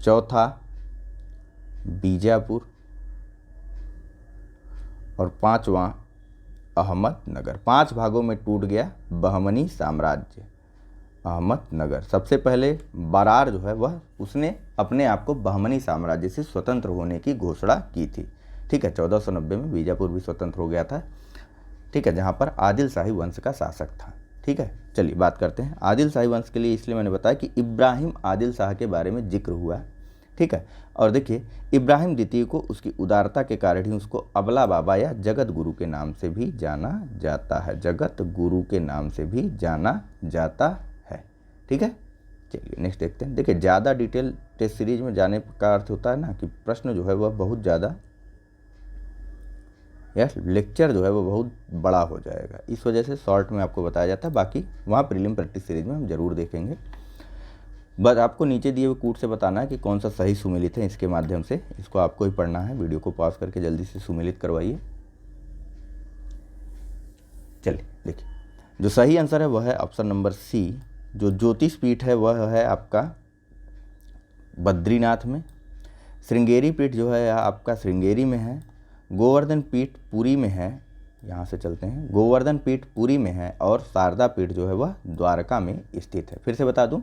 चौथा बीजापुर और 5वां अहमदनगर। 5 भागों में टूट गया बहमनी साम्राज्य, अहमदनगर। सबसे पहले बरार जो है वह उसने अपने आप को बहमनी साम्राज्य से स्वतंत्र होने की घोषणा की थी। ठीक है, 1490 में बीजापुर भी स्वतंत्र हो गया था। ठीक है, जहाँ पर आदिल शाही वंश का शासक था। ठीक है, चलिए बात करते हैं आदिल शाही वंश के लिए। इसलिए मैंने बताया कि इब्राहिम आदिल शाह के बारे में जिक्र हुआ। ठीक है, और देखिए, इब्राहिम द्वितीय को उसकी उदारता के कारण ही उसको अबला बाबा या जगत गुरु के नाम से भी जाना जाता है। जगत गुरु के नाम से भी जाना जाता है। ठीक है, चलिए नेक्स्ट देखते हैं। देखिए, ज़्यादा डिटेल टेस्ट सीरीज में जाने का अर्थ होता है ना कि प्रश्न जो है वह बहुत ज़्यादा, या लेक्चर जो है वो बहुत बड़ा हो जाएगा। इस वजह से शॉर्ट में आपको बताया जाता है। बाकी वहाँ प्रीलिम प्रैक्टिस सीरीज में हम जरूर देखेंगे। बस आपको नीचे दिए हुए कूट से बताना है कि कौन सा सही सुमेलित है। इसके माध्यम से इसको आपको ही पढ़ना है। वीडियो को पॉज करके जल्दी से सुमेलित करवाइए। चलिए देखिए, जो सही आंसर है वह है ऑप्शन नंबर सी। जो ज्योतिष पीठ है वह है आपका बद्रीनाथ में। श्रृंगेरी पीठ जो है आपका श्रृंगेरी में है। गोवर्धन पीठ पुरी में है। यहाँ से चलते हैं, गोवर्धन पीठ पुरी में है और शारदा पीठ जो है वह द्वारका में स्थित है। फिर से बता दूं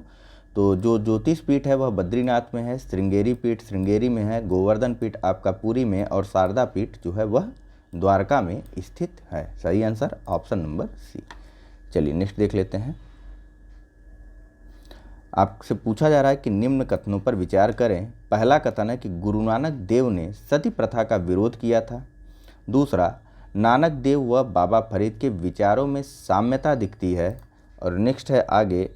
तो जो ज्योतिष पीठ है वह बद्रीनाथ में है, श्रृंगेरी पीठ श्रृंगेरी में है, गोवर्धन पीठ आपका पुरी में और शारदा पीठ जो है वह द्वारका में स्थित है। सही आंसर ऑप्शन नंबर सी। चलिए नेक्स्ट देख लेते हैं। आपसे पूछा जा रहा है कि निम्न कथनों पर विचार करें। पहला कथन है कि गुरु नानक देव ने सती प्रथा का विरोध किया था। दूसरा, नानक देव व बाबा फरीद के विचारों में साम्यता दिखती है। और नेक्स्ट है आगे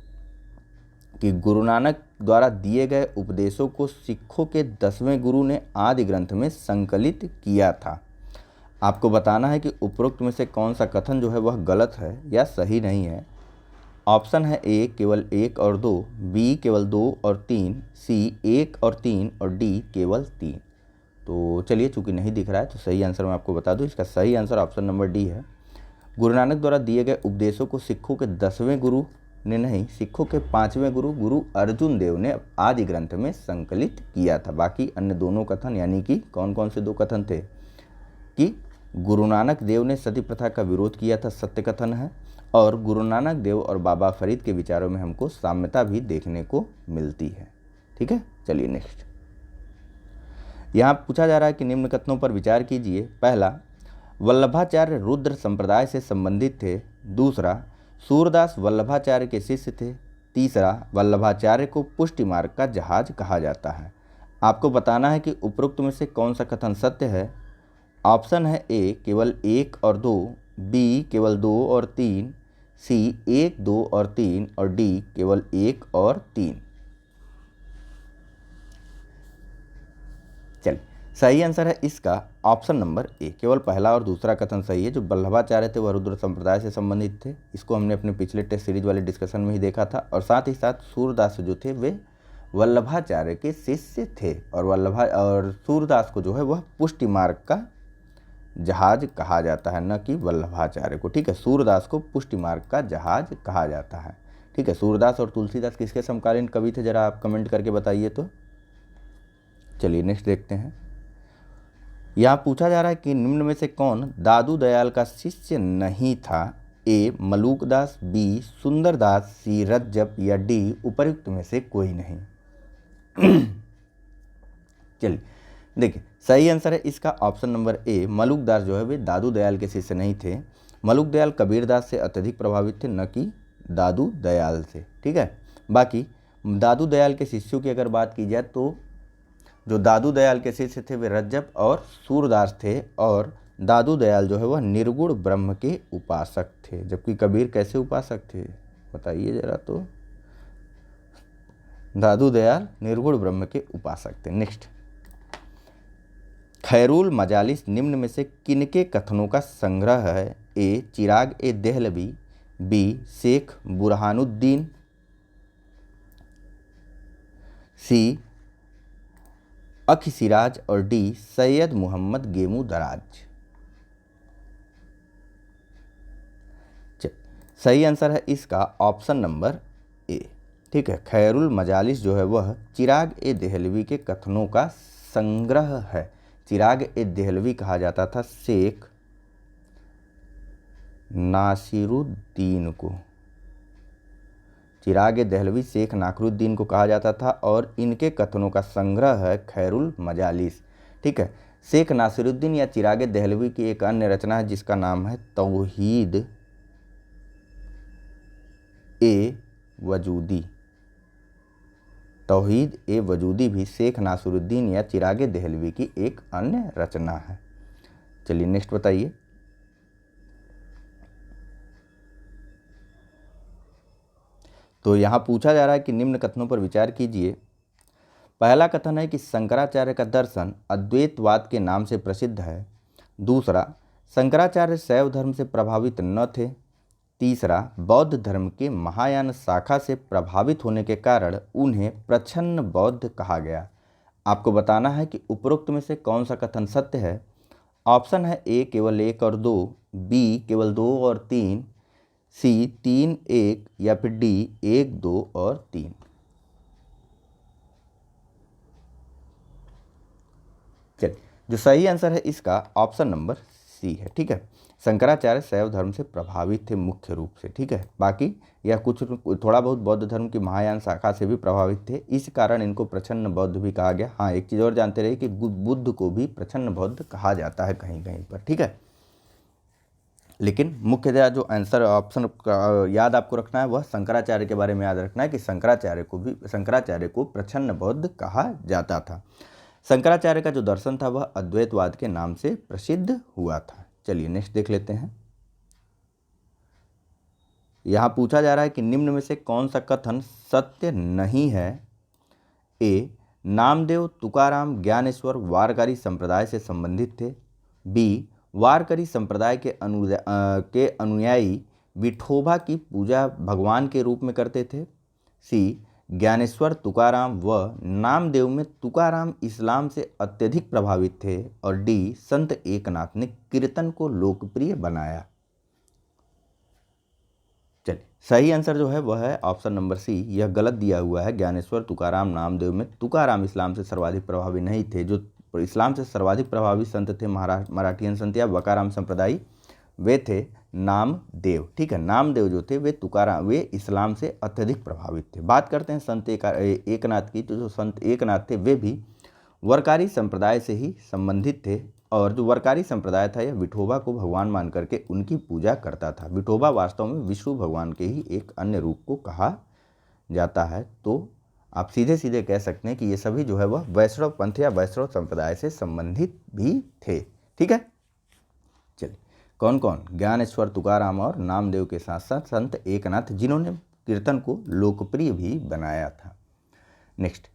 कि गुरु नानक द्वारा दिए गए उपदेशों को सिखों के 10वें गुरु ने आदि ग्रंथ में संकलित किया था। आपको बताना है कि उपरोक्त में से कौन सा कथन जो है वह गलत है या सही नहीं है। ऑप्शन है ए केवल 1 और 2, बी केवल 2 और 3, सी 1 और 3 और डी केवल 3। तो चलिए, चूंकि नहीं दिख रहा है तो सही आंसर मैं आपको बता दूं। इसका सही आंसर ऑप्शन नंबर डी है। गुरु नानक द्वारा दिए गए उपदेशों को सिखों के 10वें गुरु ने नहीं, सिखों के 5वें गुरु गुरु अर्जुन देव ने आदि ग्रंथ में संकलित किया था। बाकी अन्य दोनों कथन, यानी कि कौन कौन से 2 कथन थे कि गुरु नानक देव ने सती प्रथा का विरोध किया था, सत्य कथन है। और गुरु नानक देव और बाबा फरीद के विचारों में हमको साम्यता भी देखने को मिलती है। ठीक है, चलिए नेक्स्ट। यहाँ पूछा जा रहा है कि निम्न कथनों पर विचार कीजिए। पहला, वल्लभाचार्य रुद्र संप्रदाय से संबंधित थे। दूसरा, सूरदास वल्लभाचार्य के शिष्य थे। तीसरा, वल्लभाचार्य को पुष्टि मार्ग का जहाज कहा जाता है। आपको बताना है कि उपरोक्त में से कौन सा कथन सत्य है। ऑप्शन है ए केवल 1 और 2, बी केवल 2 और 3, सी 1, 2 और 3 और डी केवल 1 और 3। चलिए, सही आंसर है इसका ऑप्शन नंबर ए, केवल पहला और दूसरा कथन सही है। जो वल्लभाचार्य थे वह रुद्र संप्रदाय से संबंधित थे, इसको हमने अपने पिछले टेस्ट सीरीज वाले डिस्कशन में ही देखा था। और साथ ही साथ सूरदास जो थे वे वल्लभाचार्य के शिष्य थे, और सूरदास को जो है वह पुष्टि मार्ग का जहाज कहा जाता है, न कि वल्लभाचार्य को। ठीक है, सूरदास को पुष्टि मार्ग का जहाज कहा जाता है। ठीक है, सूरदास और तुलसीदास किसके समकालीन कवि थे, जरा आप कमेंट करके बताइए। तो चलिए नेक्स्ट देखते हैं। यहाँ पूछा जा रहा है कि निम्न में से कौन दादू दयाल का शिष्य नहीं था। ए मलूकदास, बी सुंदरदास, सी रज्जब या डी उपर्युक्त में से कोई नहीं। चलिए देखिए, सही आंसर है इसका ऑप्शन नंबर ए, मलूकदास जो है वे दादू दयाल के शिष्य नहीं थे। मलूक दयाल कबीरदास से अत्यधिक प्रभावित थे, न कि दादू दयाल से। ठीक है, बाकी दादू दयाल के शिष्यों की अगर बात की जाए तो जो दादू दयाल के शिष्य थे वे रज्जब और सूरदास थे, और दादू दयाल जो है वह निर्गुण ब्रह्म के उपासक थे। जबकि कबीर कैसे उपासक थे बताइए जरा। तो दादू दयाल निर्गुण ब्रह्म के उपासक थे। नेक्स्ट, खैरुल मजालिस निम्न में से किनके कथनों का संग्रह है। ए चिराग ए देहलवी, बी शेख बुरहानुद्दीन, सी अख सिराज और डी सैयद मोहम्मद गेमू दराज। सही आंसर है इसका ऑप्शन नंबर ए। ठीक है, खैरुल मजालिस जो है वह चिराग ए देहलवी के कथनों का संग्रह है। चिराग ए देहलवी कहा जाता था शेख नासिरुद्दीन को। चिराग ए देहलवी शेख नासिरुद्दीन को कहा जाता था, और इनके कथनों का संग्रह है खैरुल मजालिस। ठीक है, शेख नासिरुद्दीन या चिराग ए देहलवी की एक अन्य रचना है जिसका नाम है तौहीद ए वजूदी। तौहीद ए वजूदी भी शेख नासिरुद्दीन या चिराग ए देहलवी की एक अन्य रचना है। चलिए नेक्स्ट बताइए। तो यहाँ पूछा जा रहा है कि निम्न कथनों पर विचार कीजिए। पहला कथन है कि शंकराचार्य का दर्शन अद्वैतवाद के नाम से प्रसिद्ध है। दूसरा, शंकराचार्य शैव धर्म से प्रभावित न थे। तीसरा, बौद्ध धर्म के महायान शाखा से प्रभावित होने के कारण उन्हें प्रच्छन्न बौद्ध कहा गया। आपको बताना है कि उपरोक्त में से कौन सा कथन सत्य है। ऑप्शन है ए केवल 1 और 2, बी केवल 2 और 3, सी 3 1 या फिर डी 1 2 और 3। चलिए, जो सही आंसर है इसका ऑप्शन नंबर सी है। ठीक है, शंकराचार्य शैव धर्म से प्रभावित थे मुख्य रूप से। ठीक है, बाकी यह कुछ थोड़ा बहुत बौद्ध धर्म की महायान शाखा से भी प्रभावित थे, इस कारण इनको प्रच्छन्न बौद्ध भी कहा गया। हाँ, एक चीज़ और जानते रहिए कि बुद्ध को भी प्रच्छन्न बौद्ध कहा जाता है कहीं कहीं पर। ठीक है, लेकिन मुख्यतः जो आंसर ऑप्शन याद आपको रखना है वह शंकराचार्य के बारे में याद रखना है कि शंकराचार्य को प्रच्छन्न बौद्ध कहा जाता था। शंकराचार्य का जो दर्शन था वह अद्वैतवाद के नाम से प्रसिद्ध हुआ था। चलिए नेक्स्ट देख लेते हैं। यहाँ पूछा जा रहा है कि निम्न में से कौन सा कथन सत्य नहीं है। ए नामदेव तुकाराम ज्ञानेश्वर वारकरी संप्रदाय से संबंधित थे। बी वारकरी संप्रदाय के अनुयायी विठोबा की पूजा भगवान के रूप में करते थे। सी ज्ञानेश्वर तुकाराम व नामदेव में तुकाराम इस्लाम से अत्यधिक प्रभावित थे। और डी संत एकनाथ ने कीर्तन को लोकप्रिय बनाया। चलिए, सही आंसर जो है वह है ऑप्शन नंबर सी। यह गलत दिया हुआ है। ज्ञानेश्वर तुकाराम नामदेव में तुकाराम इस्लाम से सर्वाधिक प्रभावी नहीं थे। जो इस्लाम से सर्वाधिक प्रभावी संत थे मराठियन संत या वकाराम संप्रदायी, वे थे नामदेव। ठीक है, नामदेव जो थे वे इस्लाम से अत्यधिक प्रभावित थे। बात करते हैं संत एकनाथ की। तो जो संत एकनाथ थे वे भी वरकारी संप्रदाय से ही संबंधित थे, और जो वरकारी संप्रदाय था यह विठोबा को भगवान मान करके उनकी पूजा करता था। विठोबा वास्तव में विष्णु भगवान के ही एक अन्य रूप को कहा जाता है। तो आप सीधे सीधे कह सकते हैं कि ये सभी जो है वह वैष्णव पंथ या वैष्णव संप्रदाय से संबंधित भी थे। ठीक है, चलिए कौन कौन? ज्ञानेश्वर तुकाराम और नामदेव के साथ साथ संत एकनाथ, जिन्होंने कीर्तन को लोकप्रिय भी बनाया था। नेक्स्ट,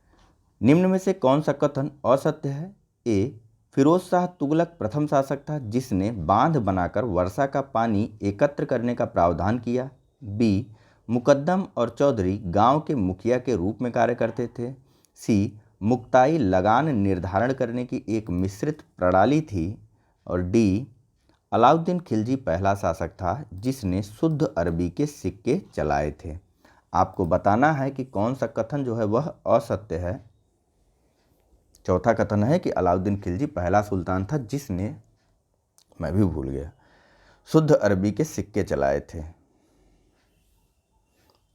निम्न में से कौन सा कथन असत्य है? ए फिरोज शाह तुगलक प्रथम शासक था जिसने बांध बनाकर वर्षा का पानी एकत्र करने का प्रावधान किया। बी, मुकद्दम और चौधरी गांव के मुखिया के रूप में कार्य करते थे। सी, मुक्ताई लगान निर्धारण करने की एक मिश्रित प्रणाली थी। और डी, अलाउद्दीन खिलजी पहला शासक था जिसने शुद्ध अरबी के सिक्के चलाए थे। आपको बताना है कि कौन सा कथन जो है वह असत्य है। चौथा कथन है कि अलाउद्दीन खिलजी पहला सुल्तान था जिसने, मैं भी भूल गया, शुद्ध अरबी के सिक्के चलाए थे।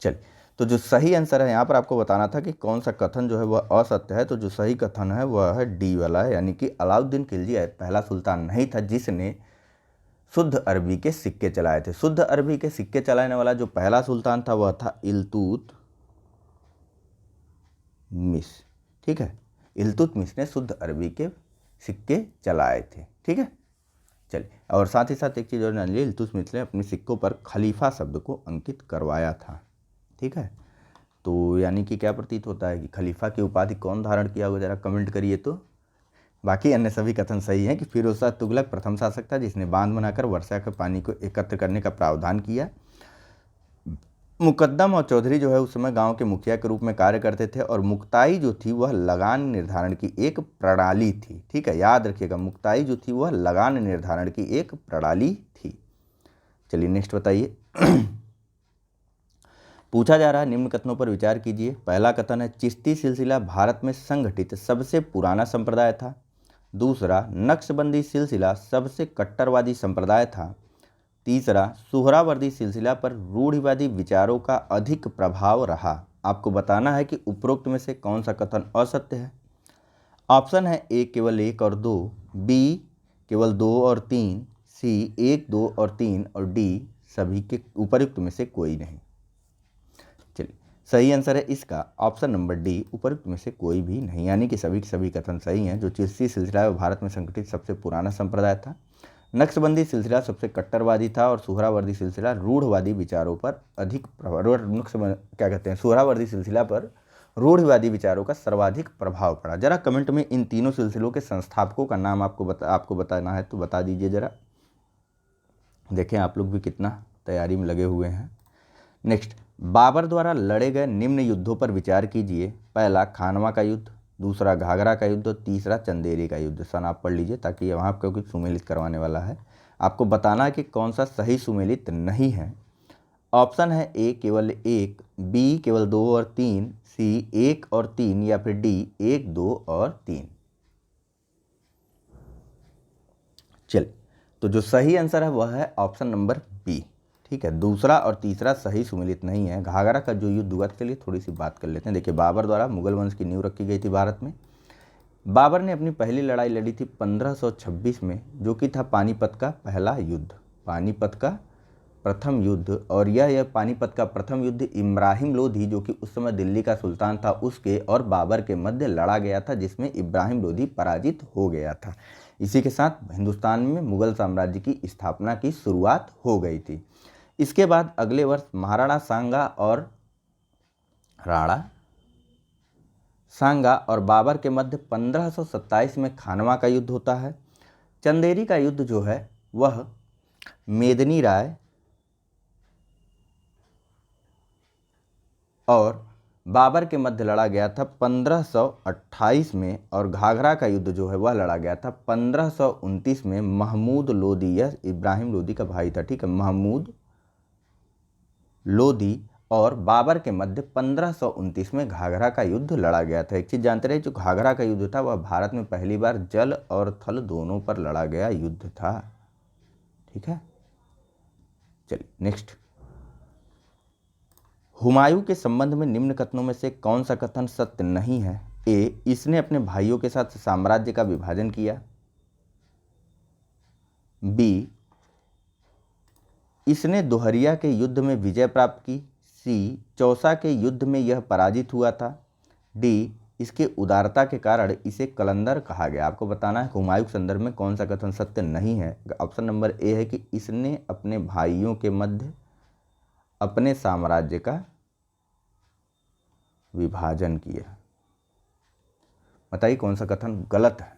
चलिए, तो जो सही आंसर है यहाँ पर आपको बताना था कि कौन सा कथन जो है वह असत्य है। तो जो सही कथन है वह है डी वाला है, यानी कि अलाउद्दीन खिलजी पहला सुल्तान नहीं था जिसने शुद्ध अरबी के सिक्के चलाए थे। शुद्ध अरबी के सिक्के चलाने वाला जो पहला सुल्तान था वह था इल्तुतमिश। ठीक है, इल्तुतमिश ने शुद्ध अरबी के सिक्के चलाए थे। ठीक है, चलिए, और साथ ही साथ एक चीज़ और जान लीजिए, इल्तुतमिश ने अपने सिक्कों पर खलीफा शब्द को अंकित करवाया था। ठीक है, तो यानी कि क्या प्रतीत होता है कि खलीफा की उपाधि कौन धारण किया होगा, जरा कमेंट करिए। तो बाकी अन्य सभी कथन सही हैं कि फिरोज शाह तुगलक प्रथम शासक था जिसने बांध बनाकर वर्षा के पानी को एकत्र करने का प्रावधान किया। मुकद्दम और चौधरी जो है उस समय गांव के मुखिया के रूप में कार्य करते थे। और मुक्ताई जो थी वह लगान निर्धारण की एक प्रणाली थी। ठीक है, याद रखिएगा, मुक्ताई जो थी वह लगान निर्धारण की एक प्रणाली थी। चलिए नेक्स्ट बताइए। पूछा जा रहा है, निम्न कथनों पर विचार कीजिए। पहला कथन है, चिश्ती सिलसिला भारत में संगठित सबसे पुराना संप्रदाय था। दूसरा, नक्शबंदी सिलसिला सबसे कट्टरवादी संप्रदाय था। तीसरा, सुहरावर्दी सिलसिला पर रूढ़िवादी विचारों का अधिक प्रभाव रहा। आपको बताना है कि उपरोक्त में से कौन सा कथन असत्य है। ऑप्शन है ए केवल 1 और 2, बी केवल 2 और 3, सी 1, 2 और 3 और डी सभी के उपयुक्त में से कोई नहीं। चलिए, सही आंसर है इसका ऑप्शन नंबर डी, उपयुक्त में से कोई भी नहीं, यानी कि सभी के सभी कथन सही हैं। जो चिश्ती सिलसिला है भारत में संगठित सबसे पुराना संप्रदाय था। नक्शबंदी सिलसिला सबसे कट्टरवादी था। और सुहरावर्दी सिलसिला रूढ़वादी विचारों पर अधिक क्या कहते हैं, सुहरावर्दी सिलसिला पर रूढ़वादी विचारों का सर्वाधिक प्रभाव पड़ा। जरा कमेंट में इन तीनों सिलसिलों के संस्थापकों का नाम आपको बताना है तो बता दीजिए जरा। देखें आप लोग भी कितना तैयारी में लगे हुए हैं। नेक्स्ट, बाबर द्वारा लड़े गए निम्न युद्धों पर विचार कीजिए। पहला, खानवा का युद्ध। दूसरा, घाघरा का युद्ध। तीसरा, चंदेरी का युद्ध। सन आप पढ़ लीजिए ताकि वहाँ आपको कुछ सुमेलित करवाने वाला है। आपको बताना है कि कौन सा सही सुमेलित नहीं है। ऑप्शन है ए केवल 1, बी केवल 2 और 3, सी 1 और 3 या फिर डी 1, 2 और 3। चलिए, तो जो सही आंसर है वह है ऑप्शन नंबर बी। ठीक है, दूसरा और तीसरा सही सुमेलित नहीं है। घाघरा का जो युद्ध हुआ, के लिए थोड़ी सी बात कर लेते हैं। देखिए, बाबर द्वारा मुगल वंश की नींव रखी गई थी भारत में। बाबर ने अपनी पहली लड़ाई लड़ी थी 1526 में, जो कि था पानीपत का पहला युद्ध। पानीपत का प्रथम युद्ध। और यह पानीपत का प्रथम युद्ध इब्राहिम लोधी, जो कि उस समय दिल्ली का सुल्तान था, उसके और बाबर के मध्य लड़ा गया था, जिसमें इब्राहिम लोधी पराजित हो गया था। इसी के साथ हिंदुस्तान में मुगल साम्राज्य की स्थापना की शुरुआत हो गई थी। इसके बाद अगले वर्ष महाराणा सांगा और बाबर के मध्य 1527 में खानवा का युद्ध होता है। चंदेरी का युद्ध जो है वह मेदिनी राय और बाबर के मध्य लड़ा गया था 1528 में। और घाघरा का युद्ध जो है वह लड़ा गया था 1529 में महमूद लोदी, यह इब्राहिम लोदी का भाई था। ठीक है, महमूद लोदी और बाबर के मध्य 1529 में घाघरा का युद्ध लड़ा गया था। एक चीज़ जानते रहे, जो घाघरा का युद्ध था वह भारत में पहली बार जल और थल दोनों पर लड़ा गया युद्ध था। ठीक है, चलिए नेक्स्ट। हुमायूं के संबंध में निम्न कथनों में से कौन सा कथन सत्य नहीं है। ए, इसने अपने भाइयों के साथ साम्राज्य का विभाजन किया। बी, इसने दोहरिया के युद्ध में विजय प्राप्त की। सी, चौसा के युद्ध में यह पराजित हुआ था। डी, इसके उदारता के कारण इसे कलंदर कहा गया। आपको बताना है हुमायूं के संदर्भ में कौन सा कथन सत्य नहीं है। ऑप्शन नंबर ए है कि इसने अपने भाइयों के मध्य अपने साम्राज्य का विभाजन किया। बताइए कौन सा कथन गलत है।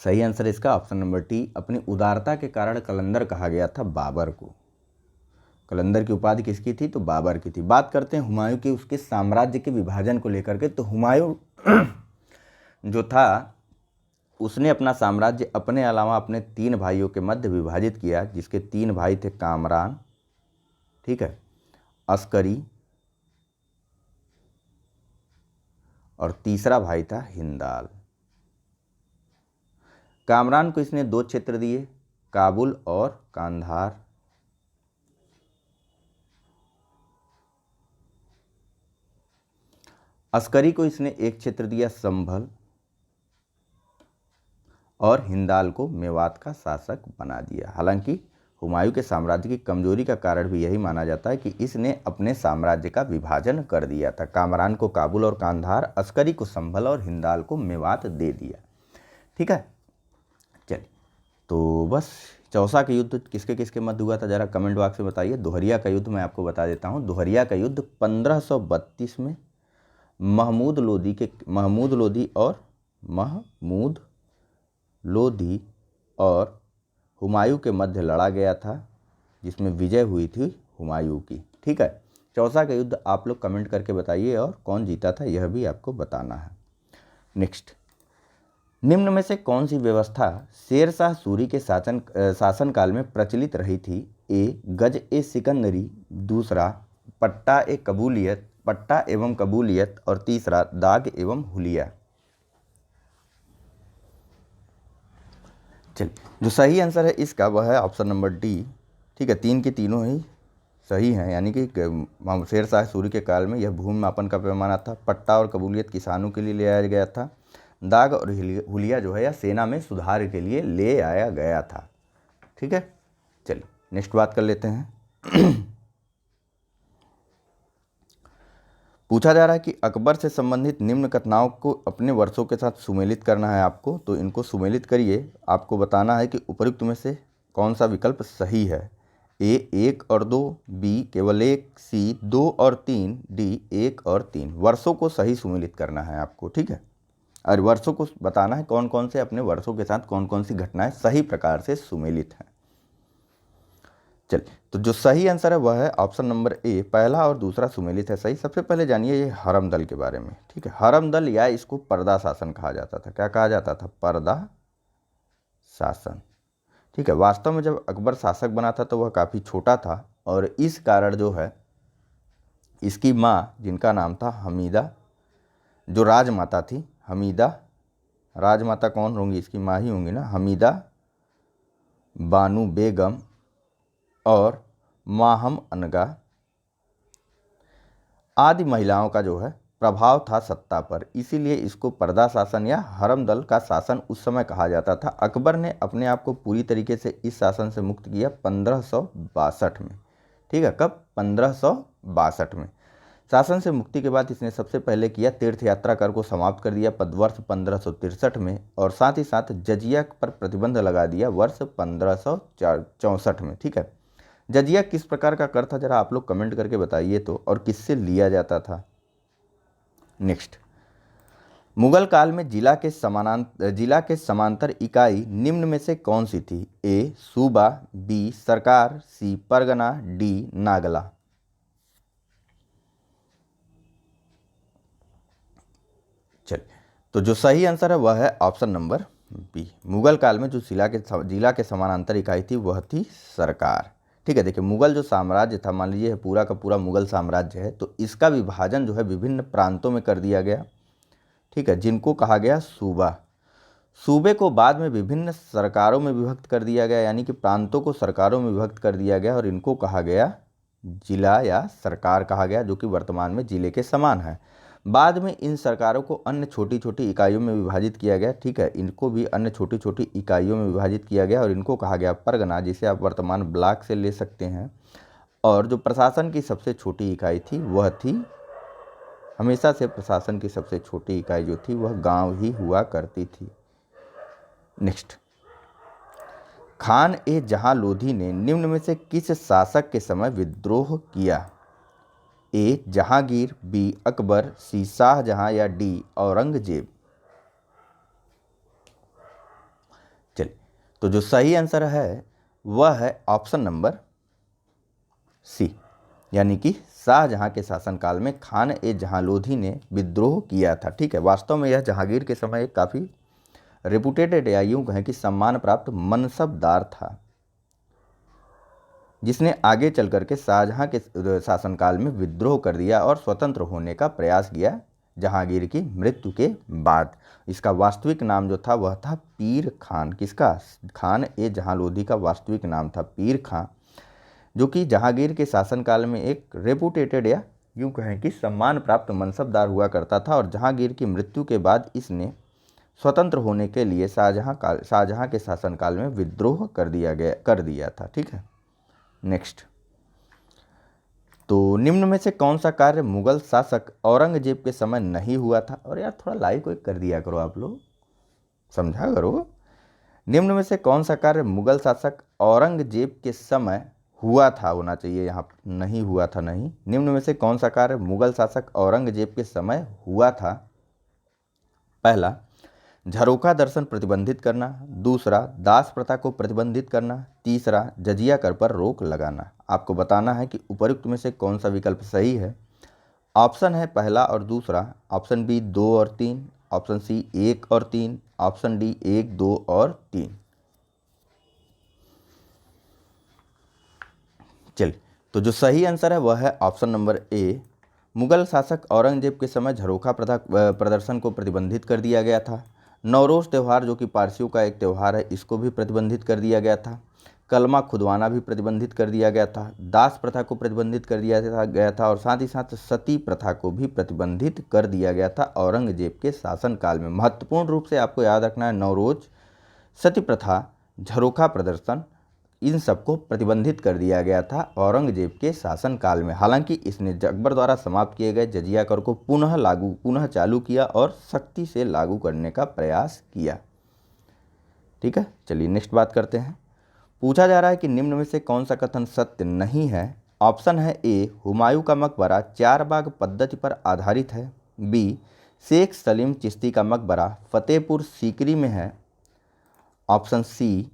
सही आंसर इसका ऑप्शन नंबर टी। अपनी उदारता के कारण कलंदर कहा गया था बाबर को। कलंदर की उपाधि किसकी थी? तो बाबर की थी। बात करते हैं हुमायूं की, उसके साम्राज्य के विभाजन को लेकर के। तो हुमायूं जो था उसने अपना साम्राज्य अपने अलावा अपने 3 भाइयों के मध्य विभाजित किया, जिसके 3 भाई थे कामरान, ठीक है, अस्करी और तीसरा भाई था हिंदाल। कामरान को इसने 2 क्षेत्र दिए, काबुल और कांधार। अस्करी को इसने 1 क्षेत्र दिया, संभल। और हिंदाल को मेवात का शासक बना दिया। हालांकि हुमायूं के साम्राज्य की कमजोरी का कारण भी यही माना जाता है कि इसने अपने साम्राज्य का विभाजन कर दिया था। कामरान को काबुल और कांधार, अस्करी को संभल और हिंदाल को मेवात दे दिया। ठीक है, चलिए तो बस चौसा का युद्ध किसके किसके मध्य हुआ था जरा कमेंट बॉक्स में बताइए। दोहरिया का युद्ध मैं आपको बता देता हूँ। दोहरिया का युद्ध 1532 में महमूद लोधी और हुमायूं के मध्य लड़ा गया था, जिसमें विजय हुई थी हुमायूं की। ठीक है, चौसा का युद्ध आप लोग कमेंट करके बताइए और कौन जीता था यह भी आपको बताना है। नेक्स्ट, निम्न में से कौन सी व्यवस्था शेरशाह सूरी के शासनकाल में प्रचलित रही थी? ए गज ए सिकंदरी, दूसरा पट्टा एवं कबूलियत और तीसरा दाग एवं हुलिया। चलिए, जो सही आंसर है इसका वह है ऑप्शन नंबर डी। ठीक है, 3 की तीनों ही सही हैं, यानी कि शेरशाह सूरी के काल में यह भूमि मापन का पैमाना था। पट्टा और कबूलियत किसानों के लिए ले आया गया था। दाग और हुलिया जो है या सेना में सुधार के लिए ले आया गया था। ठीक है, चलिए नेक्स्ट बात कर लेते हैं। पूछा जा रहा है कि अकबर से संबंधित निम्न घटनाओं को अपने वर्षों के साथ सुमेलित करना है आपको, तो इनको सुमेलित करिए। आपको बताना है कि उपयुक्त में से कौन सा विकल्प सही है। ए 1 और 2, बी केवल 1, सी 2 और 3, डी 1 और 3। वर्षों को सही सुमेलित करना है आपको। ठीक है, और वर्षों को बताना है कौन कौन से अपने वर्षों के साथ कौन कौन सी घटनाएं सही प्रकार से सुमेलित हैं। चलिए, तो जो सही आंसर है वह है ऑप्शन नंबर ए, पहला और दूसरा सुमेलित है सही। सबसे पहले जानिए ये हरम दल के बारे में। ठीक है, हरम दल या इसको पर्दा शासन कहा जाता था। क्या कहा जाता था? पर्दा शासन। ठीक है, वास्तव में जब अकबर शासक बना था तो वह काफ़ी छोटा था और इस कारण जो है इसकी माँ, जिनका नाम था हमीदा, जो राजमाता थी, हमीदा, राजमाता कौन होंगी? इसकी माँ ही होंगी ना, हमीदा बानू बेगम और माहम अनगा आदि महिलाओं का जो है प्रभाव था सत्ता पर, इसीलिए इसको पर्दा शासन या हरम दल का शासन उस समय कहा जाता था। अकबर ने अपने आप को पूरी तरीके से इस शासन से मुक्त किया 1562 में। ठीक है, कब? 1562 में। शासन से मुक्ति के बाद इसने सबसे पहले किया तीर्थ यात्रा कर को समाप्त कर दिया वर्ष 1563 में, और साथ ही साथ जजिया पर प्रतिबंध लगा दिया वर्ष 1564 में। ठीक है, जजिया किस प्रकार का कर था जरा आप लोग कमेंट करके बताइए तो, और किससे लिया जाता था। नेक्स्ट, मुगल काल में जिला के समांतर इकाई निम्न में से कौन सी थी? ए सूबा, बी सरकार, सी परगना, डी नागला। चलिए, तो जो सही आंसर है वह है ऑप्शन नंबर बी। मुगल काल में जो जिला के समानांतर इकाई थी वह थी सरकार। ठीक है, देखिए मुगल जो साम्राज्य था, मान लीजिए पूरा का पूरा मुगल साम्राज्य है, तो इसका विभाजन जो है विभिन्न प्रांतों में कर दिया गया। ठीक है, जिनको कहा गया सूबा। सूबे को बाद में विभिन्न सरकारों में विभक्त कर दिया गया, यानी कि प्रांतों को सरकारों में विभक्त कर दिया गया और इनको कहा गया जिला या सरकार कहा गया, जो कि वर्तमान में जिले के समान है। बाद में इन सरकारों को अन्य छोटी छोटी इकाइयों में विभाजित किया गया। ठीक है, इनको भी अन्य छोटी छोटी इकाइयों में विभाजित किया गया और इनको कहा गया परगना, जिसे आप वर्तमान ब्लॉक से ले सकते हैं। और जो प्रशासन की सबसे छोटी इकाई थी वह थी, हमेशा से प्रशासन की सबसे छोटी इकाई जो थी वह गांव ही हुआ करती थी। नेक्स्ट, खान ए जहां लोधी ने निम्न में से किस शासक के समय विद्रोह किया? ए जहांगीर, बी अकबर, सी शाहजहां या डी औरंगजेब। चलिए, तो जो सही आंसर है वह है ऑप्शन नंबर सी, यानी कि शाहजहां के शासनकाल में खान ए जहां लोधी ने विद्रोह किया था। ठीक है, वास्तव में यह जहांगीर के समय एक काफ़ी रेपुटेटेड या यूं कहें कि सम्मान प्राप्त मनसबदार था, जिसने आगे चल करके शाहजहां के शासनकाल में विद्रोह कर दिया और स्वतंत्र होने का प्रयास किया जहांगीर की मृत्यु के बाद। इसका वास्तविक नाम जो था वह था पीर खान। किसका? खान ए जहां लोधी का वास्तविक नाम था पीर खान, जो कि जहांगीर के शासनकाल में एक रेपुटेटेड या यूं कहें कि सम्मान प्राप्त मनसबदार हुआ करता था, और जहांगीर की मृत्यु के बाद इसने स्वतंत्र होने के लिए शाहजहां के शासनकाल में विद्रोह कर दिया था। ठीक है, नेक्स्ट, तो निम्न में से कौन सा कार्य मुगल शासक औरंगजेब के समय नहीं हुआ था? और यार थोड़ा लाइव को कर दिया करो, आप लोग समझा करो। निम्न में से कौन सा कार्य मुगल शासक औरंगजेब के समय हुआ था, होना चाहिए यहाँ नहीं हुआ था, नहीं। निम्न में से कौन सा कार्य मुगल शासक औरंगजेब के समय हुआ था? पहला, झरोखा दर्शन प्रतिबंधित करना। दूसरा, दास प्रथा को प्रतिबंधित करना। तीसरा, जजिया कर पर रोक लगाना। आपको बताना है कि उपयुक्त में से कौन सा विकल्प सही है। ऑप्शन है पहला और दूसरा, ऑप्शन बी 2 और 3, ऑप्शन सी 1 और 3, ऑप्शन डी 1, 2 और 3। चलिए, तो जो सही आंसर है वह है ऑप्शन नंबर ए। मुगल शासक औरंगजेब के समय झरोखा प्रदर्शन को प्रतिबंधित कर दिया गया था। नवरोज़ त्यौहार, जो कि पारसियों का एक त्यौहार है, इसको भी प्रतिबंधित कर दिया गया था। कलमा खुदवाना भी प्रतिबंधित कर दिया गया था। दास प्रथा को प्रतिबंधित कर दिया गया था, और साथ ही साथ सती प्रथा को भी प्रतिबंधित कर दिया गया था औरंगजेब के शासनकाल में। महत्वपूर्ण रूप से आपको याद रखना है, नवरोज, सती प्रथा, झरोखा प्रदर्शन, इन सबको प्रतिबंधित कर दिया गया था औरंगजेब के शासनकाल में। हालांकि इसने अकबर द्वारा समाप्त किए गए जजिया कर को पुनः चालू किया और सख्ती से लागू करने का प्रयास किया। ठीक है, चलिए नेक्स्ट बात करते हैं। पूछा जा रहा है कि निम्न में से कौन सा कथन सत्य नहीं है। ऑप्शन है ए, हुमायूं का मकबरा चारबाग पद्धति पर आधारित है। बी, शेख सलीम चिश्ती का मकबरा फतेहपुर सीकरी में है। ऑप्शन सी,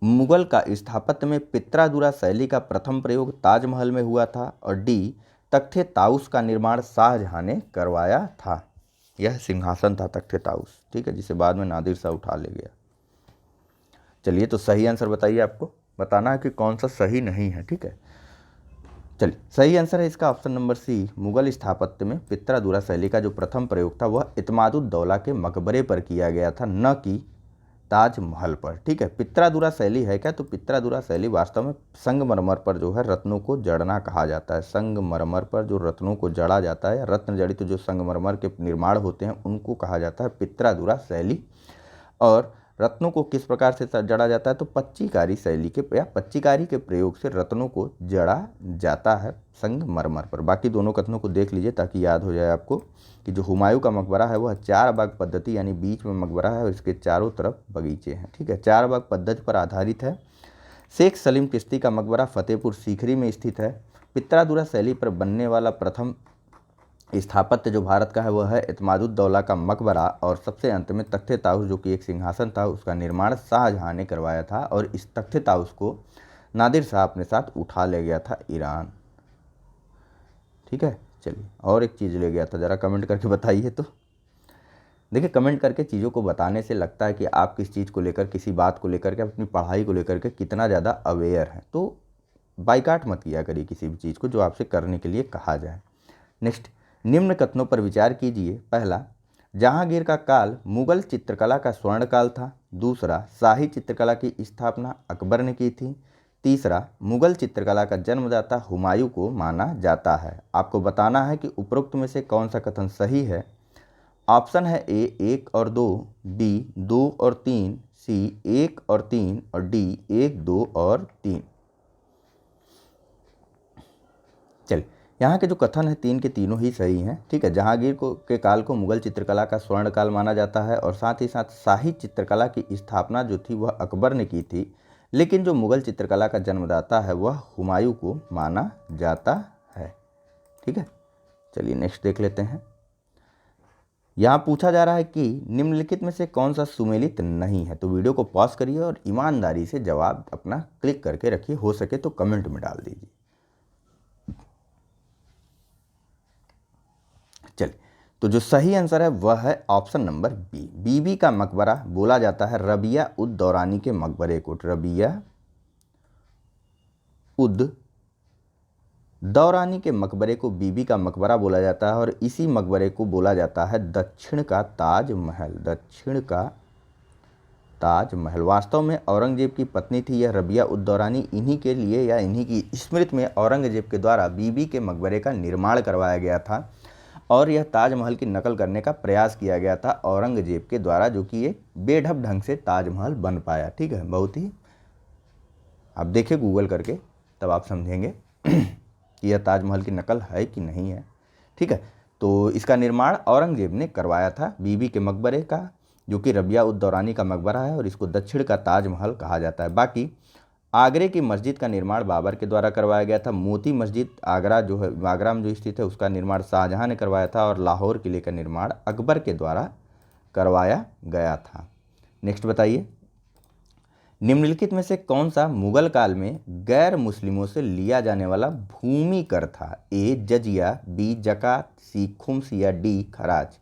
मुगल का स्थापत्य में पित्रादुरा शैली का प्रथम प्रयोग ताजमहल में हुआ था। और डी, तख्ते ताउस का निर्माण शाहजहां ने करवाया था। यह सिंहासन था तख्ते ताउस, ठीक है, जिसे बाद में नादिर शाह उठा ले गया। चलिए, तो सही आंसर बताइए, आपको बताना है कि कौन सा सही नहीं है। ठीक है, चलिए, सही आंसर है इसका ऑप्शन नंबर सी। मुगल स्थापत्य में पित्रादुरा शैली का जो प्रथम प्रयोग था वह इत्मादुद्दौला के मकबरे पर किया गया था, न कि ताजमहल पर। ठीक है, पित्रादुरा शैली है क्या? तो पित्रादुरा शैली वास्तव में संगमरमर पर जो है रत्नों को जड़ना कहा जाता है। संगमरमर पर जो रत्नों को जड़ा जाता है, रत्न जड़ित जो संगमरमर के निर्माण होते हैं उनको कहा जाता है पित्रादुरा शैली। और रत्नों को किस प्रकार से जड़ा जाता है? तो पच्चीकारी शैली के या पच्चीकारी के प्रयोग से रत्नों को जड़ा जाता है संगमरमर पर। बाकी दोनों कथनों को देख लीजिए ताकि याद हो जाए आपको कि जो हुमायूं का मकबरा है वह 4 बाग पद्धति, यानी बीच में मकबरा है और इसके चारों तरफ बगीचे हैं। ठीक है, 4 बाग पद्धति पर आधारित है। शेख सलीम चिश्ती का मकबरा फतेहपुर सीकरी में स्थित है। पित्रादुरा शैली पर बनने वाला प्रथम स्थापत्य जो भारत का है वह है इत्मादुद्दौला का मकबरा। और सबसे अंत में तख्ते ताउस, जो कि एक सिंहासन था, उसका निर्माण शाहजहां ने करवाया था। और इस तख्ते ताउस को नादिर शाह अपने साथ उठा ले गया था ईरान। ठीक है, चलिए, और एक चीज़ ले गया था, ज़रा कमेंट करके बताइए। तो देखिए, कमेंट करके चीज़ों को बताने से लगता है कि आप किस चीज़ को लेकर, किसी बात को लेकर के, अपनी पढ़ाई को लेकर के कितना ज़्यादा अवेयर हैं। तो बाइकाट मत किया करिए किसी भी चीज़ को जो आपसे करने के लिए कहा जाए। नेक्स्ट, निम्न कथनों पर विचार कीजिए। पहला, जहांगीर का काल मुगल चित्रकला का स्वर्ण काल था। दूसरा, शाही चित्रकला की स्थापना अकबर ने की थी। तीसरा, मुगल चित्रकला का जन्मदाता हुमायूं को माना जाता है। आपको बताना है कि उपरोक्त में से कौन सा कथन सही है। ऑप्शन है ए 1 और 2, बी 2 और 3, सी 1 और 3 और डी 1, 2 और 3। चलिए, यहाँ के जो कथन है 3 के तीनों ही सही हैं। ठीक है, जहांगीर के काल को मुगल चित्रकला का स्वर्ण काल माना जाता है, और साथ ही साथ शाही चित्रकला की स्थापना जो थी वह अकबर ने की थी। लेकिन जो मुगल चित्रकला का जन्मदाता है वह हुमायूं को माना जाता है। ठीक है, चलिए नेक्स्ट देख लेते हैं। यहाँ पूछा जा रहा है कि निम्नलिखित में से कौन सा सुमेलित नहीं है। तो वीडियो को पॉज करिए और ईमानदारी से जवाब अपना क्लिक करके रखिए, हो सके तो कमेंट में डाल दीजिए। चलिए, तो जो सही आंसर है वह है ऑप्शन नंबर बी। बीबी का मकबरा बोला जाता है रबिया उद दौरानी के मकबरे को। रबिया उद दौरानी के मकबरे को बीबी का मकबरा बोला जाता है और इसी मकबरे को बोला जाता है दक्षिण का ताजमहल। दक्षिण का ताजमहल। वास्तव में औरंगजेब की पत्नी थी यह रबिया उद दौरानी। इन्हीं के लिए या इन्हीं की स्मृति में औरंगजेब के द्वारा बीबी के मकबरे का निर्माण करवाया गया था और यह ताजमहल की नकल करने का प्रयास किया गया था औरंगजेब के द्वारा, जो कि एक बेढब ढंग से ताजमहल बन पाया। ठीक है, बहुत ही, आप देखिए गूगल करके, तब आप समझेंगे कि यह ताजमहल की नकल है कि नहीं है। ठीक है, तो इसका निर्माण औरंगजेब ने करवाया था बीबी के मकबरे का, जो कि रबिया उद दौरानी का मकबरा है और इसको दक्षिण का ताजमहल कहा जाता है। बाकी आगरे की मस्जिद का निर्माण बाबर के द्वारा करवाया गया था। मोती मस्जिद आगरा जो है, आगरा में जो स्थित है, उसका निर्माण शाहजहां ने करवाया था और लाहौर किले का निर्माण अकबर के द्वारा करवाया गया था। नेक्स्ट बताइए, निम्नलिखित में से कौन सा मुगल काल में गैर मुस्लिमों से लिया जाने वाला भूमि कर था। ए जजिया, बी जकात, सी खुम्स या डी खराज।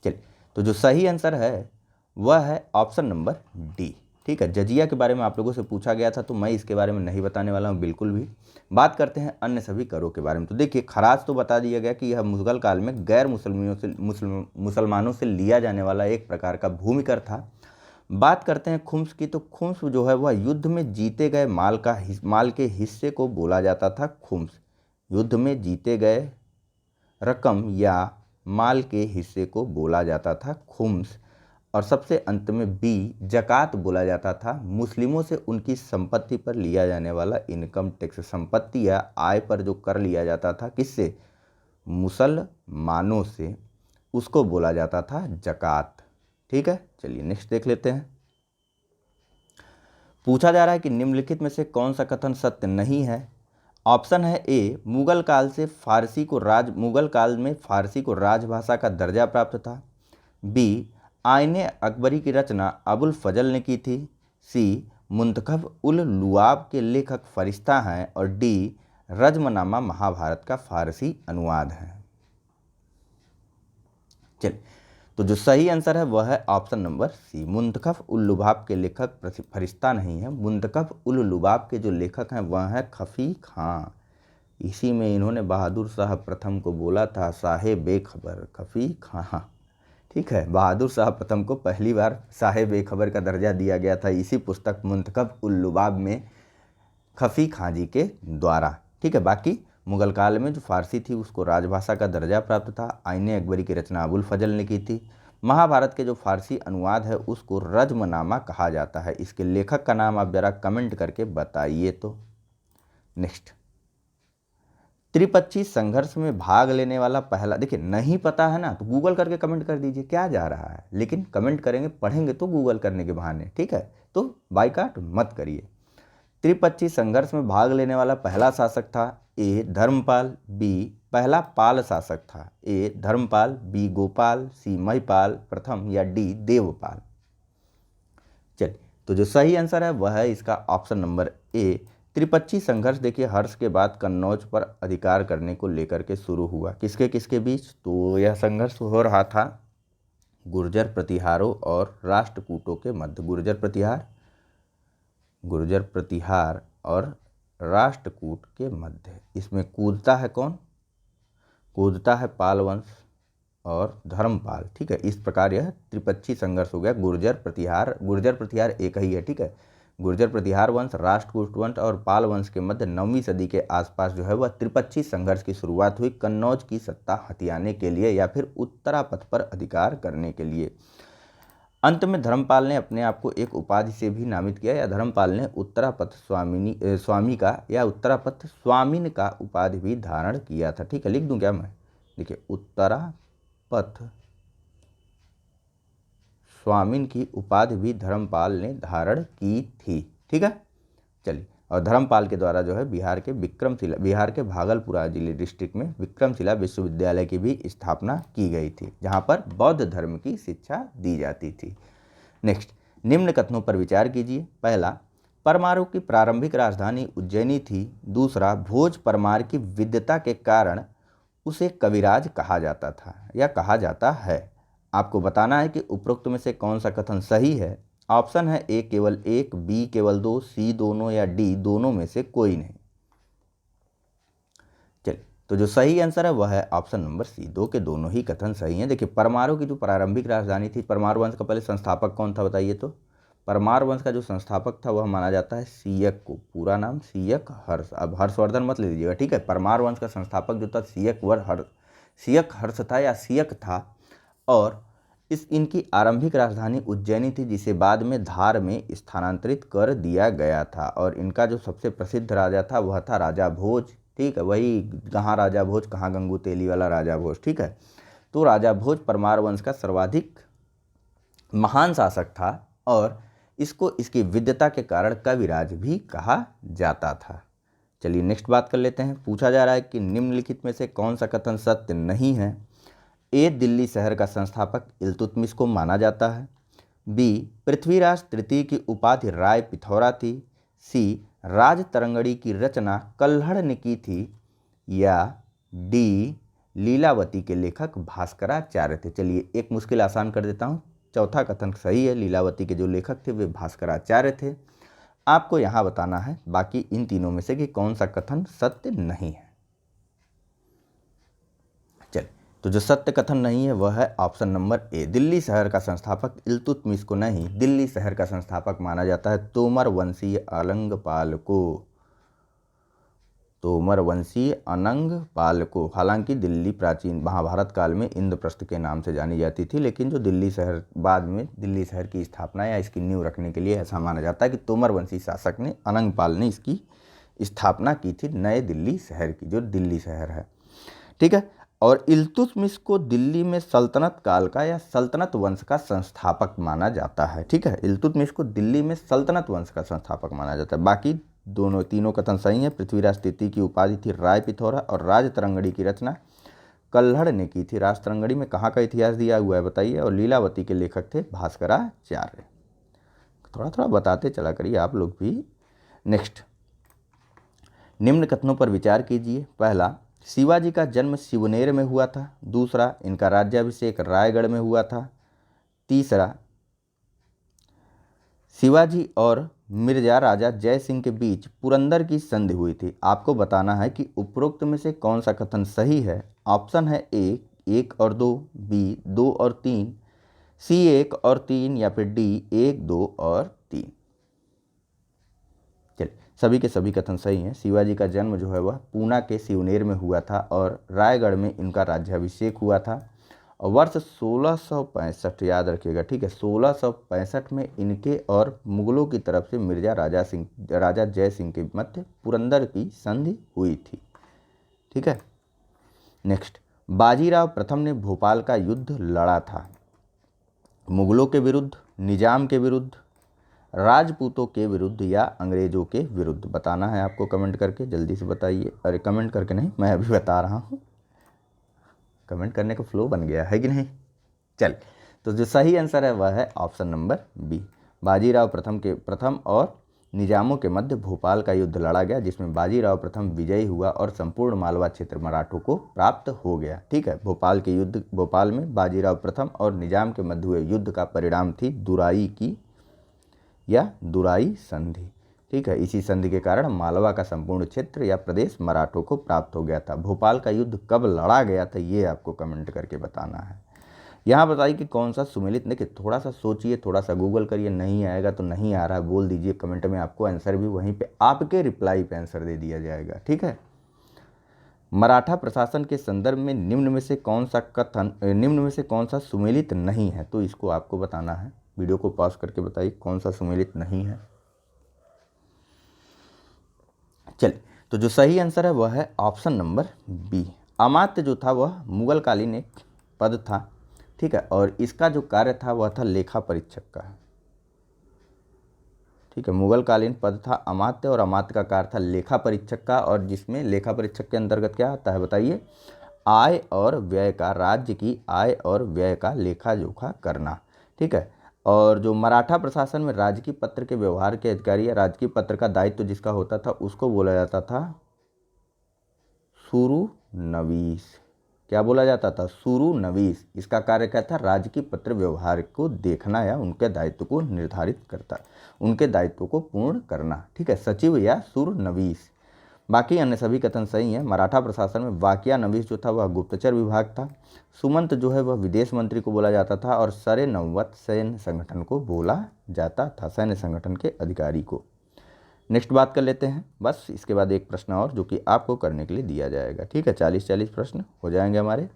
चलिए, तो जो सही आंसर है वह है ऑप्शन नंबर डी। ठीक है, जजिया के बारे में आप लोगों से पूछा गया था, तो मैं इसके बारे में नहीं बताने वाला हूँ बिल्कुल भी। बात करते हैं अन्य सभी करों के बारे में। तो देखिए, खराज तो बता दिया गया कि यह मुगल काल में गैर मुसलमानों से लिया जाने वाला एक प्रकार का भूमि कर था। बात करते हैं खुम्स की, तो खुम्स जो है वह युद्ध में जीते गए माल के हिस्से को बोला जाता था खुम्स। युद्ध में जीते गए रकम या माल के हिस्से को बोला जाता था खुम्स। और सबसे अंत में बी जकात बोला जाता था मुस्लिमों से उनकी संपत्ति पर लिया जाने वाला इनकम टैक्स। संपत्ति या आय पर जो कर लिया जाता था, किससे? मुसलमानों से, उसको बोला जाता था जकात। ठीक है, चलिए नेक्स्ट देख लेते हैं। पूछा जा रहा है कि निम्नलिखित में से कौन सा कथन सत्य नहीं है। ऑप्शन है ए, मुगल काल में फारसी को राजभाषा का दर्जा प्राप्त था। बी, आईने अकबरी की रचना अबुल फजल ने की थी। सी, मुंतखब उल लुआब के लेखक फरिश्ता हैं। और डी, रज्मनामा महाभारत का फारसी अनुवाद है। चलिए, तो जो सही आंसर है वह है ऑप्शन नंबर सी, मुंतखब उल लुबाब के लेखक फरिश्ता नहीं है। मुंतखब उल लुबाब के जो लेखक हैं वह है खफी खां। इसी में इन्होंने बहादुर शाह प्रथम को बोला था साहेब बेखबर, खफी खां। ठीक है, बहादुर शाह प्रथम को पहली बार साहेब बेखबर का दर्जा दिया गया था इसी पुस्तक मुंतखब उल लुबाब में खफी खां जी के द्वारा। ठीक है, बाकी मुगल काल में जो फारसी थी उसको राजभाषा का दर्जा प्राप्त था। आईने अकबरी की रचना अबुल फजल ने की थी। महाभारत के जो फारसी अनुवाद है उसको रज्मनामा कहा जाता है। इसके लेखक का नाम आप जरा कमेंट करके बताइए। तो नेक्स्ट, त्रिपक्षी संघर्ष में भाग लेने वाला पहला, देखिए नहीं पता है ना तो गूगल करके कमेंट कर दीजिए, क्या जा रहा है, लेकिन कमेंट करेंगे, पढ़ेंगे तो गूगल करने के बहाने। ठीक है, तो बाइकाट मत करिए। त्रिपक्षी संघर्ष में भाग लेने वाला पहला शासक था। ए धर्मपाल, बी पहला पाल शासक था। ए धर्मपाल, बी गोपाल, सी महिपाल प्रथम या डी देवपाल। चलिए, तो जो सही आंसर है वह है इसका ऑप्शन नंबर ए, त्रिपक्षी संघर्ष। देखिए, हर्ष के बाद कन्नौज पर अधिकार करने को लेकर के शुरू हुआ। किसके किसके बीच? तो यह संघर्ष हो रहा था गुर्जर प्रतिहारों और राष्ट्रकूटों के मध्य। गुर्जर प्रतिहार और राष्ट्रकूट के मध्य। इसमें कूदता है कौन? कूदता है पाल वंश और धर्मपाल। ठीक है, इस प्रकार यह त्रिपक्षी संघर्ष हो गया। गुर्जर प्रतिहार एक ही है। ठीक है, गुर्जर प्रतिहार वंश, राष्ट्रकूट वंश और पाल वंश के मध्य 9वीं सदी के आसपास जो है वह त्रिपक्षी संघर्ष की शुरुआत हुई कन्नौज की सत्ता हथियाने के लिए या फिर उत्तरापथ पर अधिकार करने के लिए। अंत में धर्मपाल ने अपने आप को एक उपाधि से भी नामित किया, या धर्मपाल ने उत्तरापथ स्वामी का या उत्तरापथ स्वामिन का उपाधि भी धारण किया था। ठीक है, लिख दूं क्या मैं? देखिए, उत्तरापथ स्वामिन की उपाधि भी धर्मपाल ने धारण की थी। ठीक है, चलिए और धर्मपाल के द्वारा जो है बिहार के भागलपुरा जिले डिस्ट्रिक्ट में विक्रमशिला विश्वविद्यालय की भी स्थापना की गई थी, जहाँ पर बौद्ध धर्म की शिक्षा दी जाती थी। नेक्स्ट, निम्न कथनों पर विचार कीजिए। पहला, परमाणु की प्रारंभिक राजधानी उज्जैनी थी। दूसरा, भोज परमार की विद्वता के कारण उसे कविराज कहा जाता था या कहा जाता है। आपको बताना है कि उपरोक्त में से कौन सा कथन सही है। ऑप्शन है ए केवल एक, बी केवल दो, सी दोनों या डी दोनों में से कोई नहीं। चलिए, तो जो सही आंसर है वह है ऑप्शन नंबर सी, दो के दोनों ही कथन सही हैं। देखिए, परमार की जो प्रारंभिक राजधानी थी, परमार वंश का पहले संस्थापक कौन था बताइए तो? परमार वंश का जो संस्थापक था वह माना जाता है सीयक को। पूरा नाम सीयक हर्ष, अब हर्षवर्धन मत ले लीजिएगा, ठीक है। परमार वंश का संस्थापक जो था सीयक हर्ष था या सीयक था, और इनकी आरंभिक राजधानी उज्जैनी थी, जिसे बाद में धार में स्थानांतरित कर दिया गया था। और इनका जो सबसे प्रसिद्ध राजा था वह था राजा भोज, ठीक है। वही कहाँ राजा भोज, कहाँ गंगू तेली वाला राजा भोज, ठीक है। तो राजा भोज परमार वंश का सर्वाधिक महान शासक था और इसको इसकी विद्वता के कारण कविराज भी कहा जाता था। चलिए नेक्स्ट बात कर लेते हैं। पूछा जा रहा है कि निम्नलिखित में से कौन सा कथन सत्य नहीं है। ए, दिल्ली शहर का संस्थापक इल्तुतमिश को माना जाता है। बी, पृथ्वीराज तृतीय की उपाधि राय पिथौरा थी। सी, राज तरंगड़ी की रचना कल्हड़ ने की थी। या डी, लीलावती के लेखक भास्कराचार्य थे। चलिए एक मुश्किल आसान कर देता हूँ, चौथा कथन सही है। लीलावती के जो लेखक थे वे भास्कराचार्य थे। आपको यहाँ बताना है बाकी इन तीनों में से कि कौन सा कथन सत्य नहीं है। चलिए, तो जो सत्य कथन नहीं है वह है ऑप्शन नंबर ए, दिल्ली शहर का संस्थापक इल्तुतमिश को नहीं, दिल्ली शहर का संस्थापक माना जाता है तोमर वंशीय अलंगपाल को। तोमर वंशीय अनंगपाल को। हालांकि दिल्ली प्राचीन महाभारत काल में इंद्रप्रस्थ के नाम से जानी जाती थी, लेकिन जो दिल्ली शहर बाद में दिल्ली शहर की स्थापना या इसकी नींव रखने के लिए ऐसा माना जाता है कि तोमर वंशी शासक ने अनंगपाल ने इसकी स्थापना की थी, नए दिल्ली शहर की, जो दिल्ली शहर है, ठीक है। और इल्तुतमिश को दिल्ली में सल्तनत काल का या सल्तनत वंश का संस्थापक माना जाता है, ठीक है। इल्तुतमिश को दिल्ली में सल्तनत वंश का संस्थापक माना जाता है। बाकी तीनों कथन सही हैं। पृथ्वीराज तृतीय की उपाधि थी राय पिथौरा और राज तरंगड़ी की रचना कल्हड़ ने की थी। राज तरंगड़ी में कहाँ का इतिहास दिया हुआ है बताइए। और लीलावती के लेखक थे भास्कराचार्य। थोड़ा थोड़ा बताते चला करिए आप लोग भी। नेक्स्ट, निम्न कथनों पर विचार कीजिए। पहला, शिवाजी का जन्म शिवनेर में हुआ था। दूसरा, इनका राज्याभिषेक रायगढ़ में हुआ था। तीसरा, शिवाजी और मिर्जा राजा जय सिंह के बीच पुरंदर की संधि हुई थी। आपको बताना है कि उपरोक्त में से कौन सा कथन सही है। ऑप्शन है ए, 1 और 2, बी, 2 और 3, सी, 1 और 3 या फिर डी, 1, 2 और 3। चलिए, सभी के सभी कथन सही हैं। शिवाजी का जन्म जो है वह पूना के शिवनेर में हुआ था और रायगढ़ में इनका राज्याभिषेक हुआ था। और वर्ष 1665, याद रखिएगा, ठीक है, 1665 में इनके और मुगलों की तरफ से मिर्जा राजा जय सिंह के मध्य पुरंदर की संधि हुई थी, ठीक है। नेक्स्ट, बाजीराव प्रथम ने भोपाल का युद्ध लड़ा था। मुगलों के विरुद्ध, निजाम के विरुद्ध, राजपूतों के विरुद्ध या अंग्रेजों के विरुद्ध? बताना है आपको कमेंट करके, जल्दी से बताइए। अरे कमेंट करके नहीं, मैं अभी बता रहा हूँ, कमेंट करने का फ्लो बन गया है कि नहीं। चल, तो जो सही आंसर है वह है ऑप्शन नंबर बी, बाजीराव प्रथम और निजामों के मध्य भोपाल का युद्ध लड़ा गया, जिसमें बाजीराव प्रथम विजयी हुआ और संपूर्ण मालवा क्षेत्र मराठों को प्राप्त हो गया, ठीक है। भोपाल में बाजीराव प्रथम और निजाम के मध्य हुए युद्ध का परिणाम थी दुराई संधि, ठीक है। इसी संधि के कारण मालवा का संपूर्ण क्षेत्र या प्रदेश मराठों को प्राप्त हो गया था। भोपाल का युद्ध कब लड़ा गया था ये आपको कमेंट करके बताना है। यहाँ बताइए कि कौन सा सुमेलित, देखिए थोड़ा सा सोचिए, थोड़ा सा गूगल करिए, नहीं आएगा तो नहीं आ रहा है बोल दीजिए कमेंट में, आपको आंसर भी वहीं पे आपके रिप्लाई पे आंसर दे दिया जाएगा, ठीक है। मराठा प्रशासन के संदर्भ में निम्न में से कौन सा सुमेलित नहीं है, तो इसको आपको बताना है। वीडियो को पॉज करके बताइए कौन सा सुमेलित नहीं है। चलिए, तो जो सही आंसर है वह है ऑप्शन नंबर बी, अमात्य जो था वह मुगल कालीन एक पद था, ठीक है। और इसका जो कार्य था वह था लेखा परीक्षक का, ठीक है। मुगल कालीन पद था अमात्य और अमात्य का कार्य था लेखा परीक्षक का, और जिसमें लेखा परीक्षक के अंतर्गत क्या आता है बताइए, आय और व्यय का, राज्य की आय और व्यय का लेखा जोखा करना। ठीक है। और जो मराठा प्रशासन में राजकीय पत्र के व्यवहार के अधिकारी या राजकीय पत्र का दायित्व जिसका होता था उसको बोला जाता था सुरूनवीस। क्या बोला जाता था? सुरूनवीस। इसका कार्य क्या था? राजकीय पत्र व्यवहार को देखना या उनके दायित्व को निर्धारित करता, उनके दायित्व को पूर्ण करना। ठीक है, सचिव या सुरनवीस। बाकी अन्य सभी कथन सही हैं। मराठा प्रशासन में वाकिया नवीस जो था वह गुप्तचर विभाग था। सुमंत जो है वह विदेश मंत्री को बोला जाता था, और सरे नौवत सैन्य संगठन को बोला जाता था, सैन्य संगठन के अधिकारी को। नेक्स्ट बात कर लेते हैं, बस इसके बाद एक प्रश्न और जो कि आपको करने के लिए दिया जाएगा। ठीक है, 40-40 प्रश्न हो जाएंगे हमारे।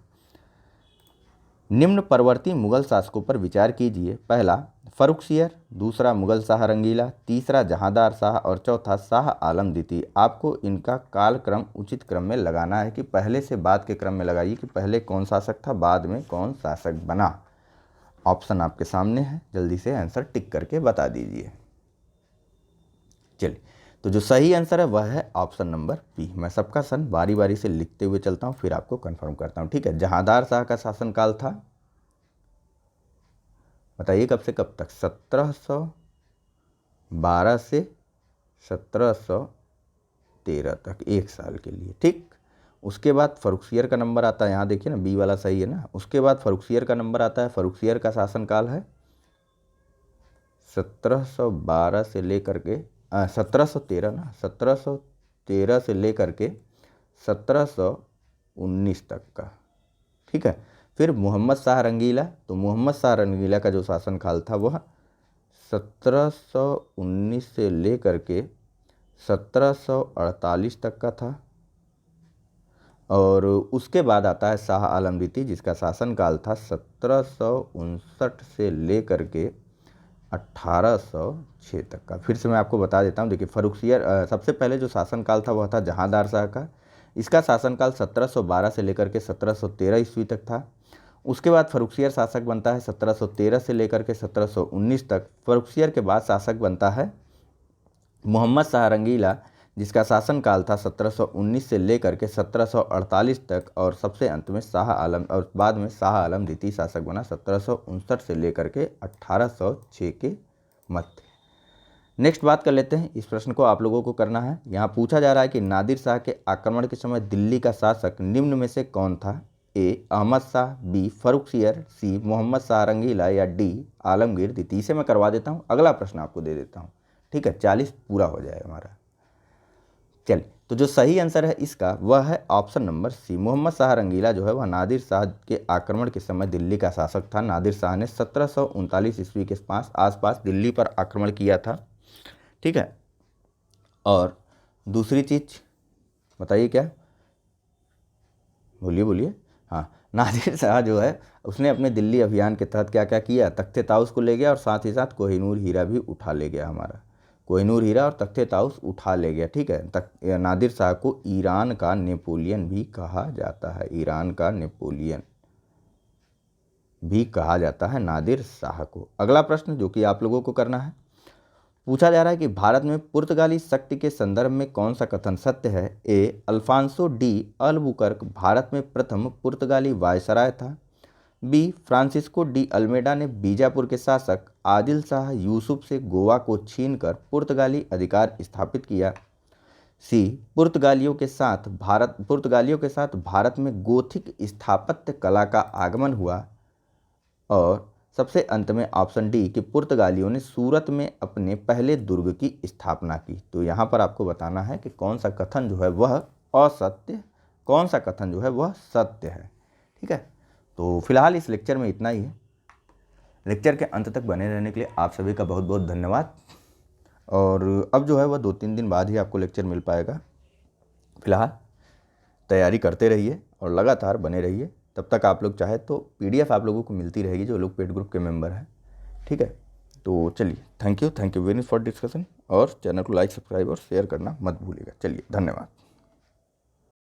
निम्न परवर्ती मुगल शासकों पर विचार कीजिए। पहला फर्रुखसियर, दूसरा मुगल शाह रंगीला, तीसरा जहांदार शाह और चौथा शाह आलम द्वितीय। आपको इनका कालक्रम उचित क्रम में लगाना है कि पहले से बाद के क्रम में लगाइए कि पहले कौन शासक था, बाद में कौन शासक बना। ऑप्शन आपके सामने है, जल्दी से आंसर टिक करके बता दीजिए। चलिए, तो जो सही आंसर है वह है ऑप्शन नंबर बी। मैं सबका सन बारी बारी से लिखते हुए चलता हूँ, फिर आपको कंफर्म करता हूँ। ठीक है, जहांदार शाह का शासनकाल था, बताइए कब से कब तक? 1712 से 1713 तक, 1 साल के लिए। ठीक, उसके बाद फर्रुखसियर का नंबर आता है, यहाँ देखिए ना बी वाला सही है ना। उसके बाद फर्रुखसियर का नंबर आता है, फर्रुखसियर का शासनकाल है 1712 से लेकर के 1713 ना, 1713 से लेकर के 1719 तक का। ठीक है, फिर मोहम्मद शाह रंगीला, तो मोहम्मद शाह रंगीला का जो शासनकाल था वह 1719 से लेकर के 1748 तक का था। और उसके बाद आता है शाह आलम द्वितीय जिसका शासनकाल था 1759 से लेकर के 1806 तक का। फिर से मैं आपको बता देता हूँ, देखिए फर्रुखसियर सबसे पहले जो शासनकाल था वह था जहांदार शाह का। इसका शासनकाल 1712 से लेकर के 1713 ईस्वी तक था। उसके बाद फर्रुखसियर शासक बनता है 1713 से लेकर के 1719 तक। फर्रुखसियर के बाद शासक बनता है मोहम्मद शाह रंगीला जिसका शासनकाल था 1719 से लेकर के 1748 तक। और सबसे अंत में शाह आलम, और बाद में शाह आलम द्वितीय शासक बना 1759 से लेकर के 1806 के मध्य। नेक्स्ट बात कर लेते हैं, इस प्रश्न को आप लोगों को करना है। यहाँ पूछा जा रहा है कि नादिर शाह के आक्रमण के समय दिल्ली का शासक निम्न में से कौन था? ए अहमद शाह, बी फर्रुखसियर, सी मोहम्मद शाह रंगीला या डी आलमगीर द्वितीय। इसे मैं करवा देता हूँ, अगला प्रश्न आपको दे देता हूँ। ठीक है, 40 पूरा हो जाए हमारा। चलिए, तो जो सही आंसर है इसका वह है option number C. Mohammed Shah Rangila जो है वह नादिर शाह के आक्रमण के समय दिल्ली का शासक था। नादिर शाह ने 1739 ईस्वी के आसपास दिल्ली पर आक्रमण किया था। ठीक है, और दूसरी चीज बताइए क्या? बोलिए बोलिए। हाँ, नादिर शाह जो है उसने अपने दिल्ली अभियान के तहत क्या क्या किया? तख्ते ताउस को ले गया और साथ ही साथ कोहिनूर हीरा भी उठा ले गया। हमारा कोहिनूर हीरा और तख्ते ताउस उठा ले गया। ठीक है, नादिर शाह को ईरान का नेपोलियन भी कहा जाता है, ईरान का नेपोलियन भी कहा जाता है नादिर शाह को। अगला प्रश्न जो कि आप लोगों को करना है, पूछा जा रहा है कि भारत में पुर्तगाली शक्ति के संदर्भ में कौन सा कथन सत्य है? ए अल्फांसो डी अल्बुकर्क भारत में प्रथम पुर्तगाली वायसराय था। बी फ्रांसिस्को डी अल्मेडा ने बीजापुर के शासक आदिल शाह यूसुफ से गोवा को छीनकर पुर्तगाली अधिकार स्थापित किया। सी पुर्तगालियों के साथ भारत में गोथिक स्थापत्य कला का आगमन हुआ। और सबसे अंत में ऑप्शन डी कि पुर्तगालियों ने सूरत में अपने पहले दुर्ग की स्थापना की। तो यहाँ पर आपको बताना है कि कौन सा कथन जो है वह असत्य, कौन सा कथन जो है वह सत्य है। ठीक है, तो फिलहाल इस लेक्चर में इतना ही है। लेक्चर के अंत तक बने रहने के लिए आप सभी का बहुत बहुत धन्यवाद। और अब जो है वह 2-3 दिन बाद ही आपको लेक्चर मिल पाएगा। फिलहाल तैयारी करते रहिए और लगातार बने रहिए। तब तक आप लोग चाहे तो PDF आप लोगों को मिलती रहेगी जो लोग पेड ग्रुप के मेंबर हैं। ठीक है, तो चलिए, thank you very much for discussion. और चैनल को लाइक, सब्सक्राइब और शेयर करना मत भूलिएगा। चलिए, धन्यवाद।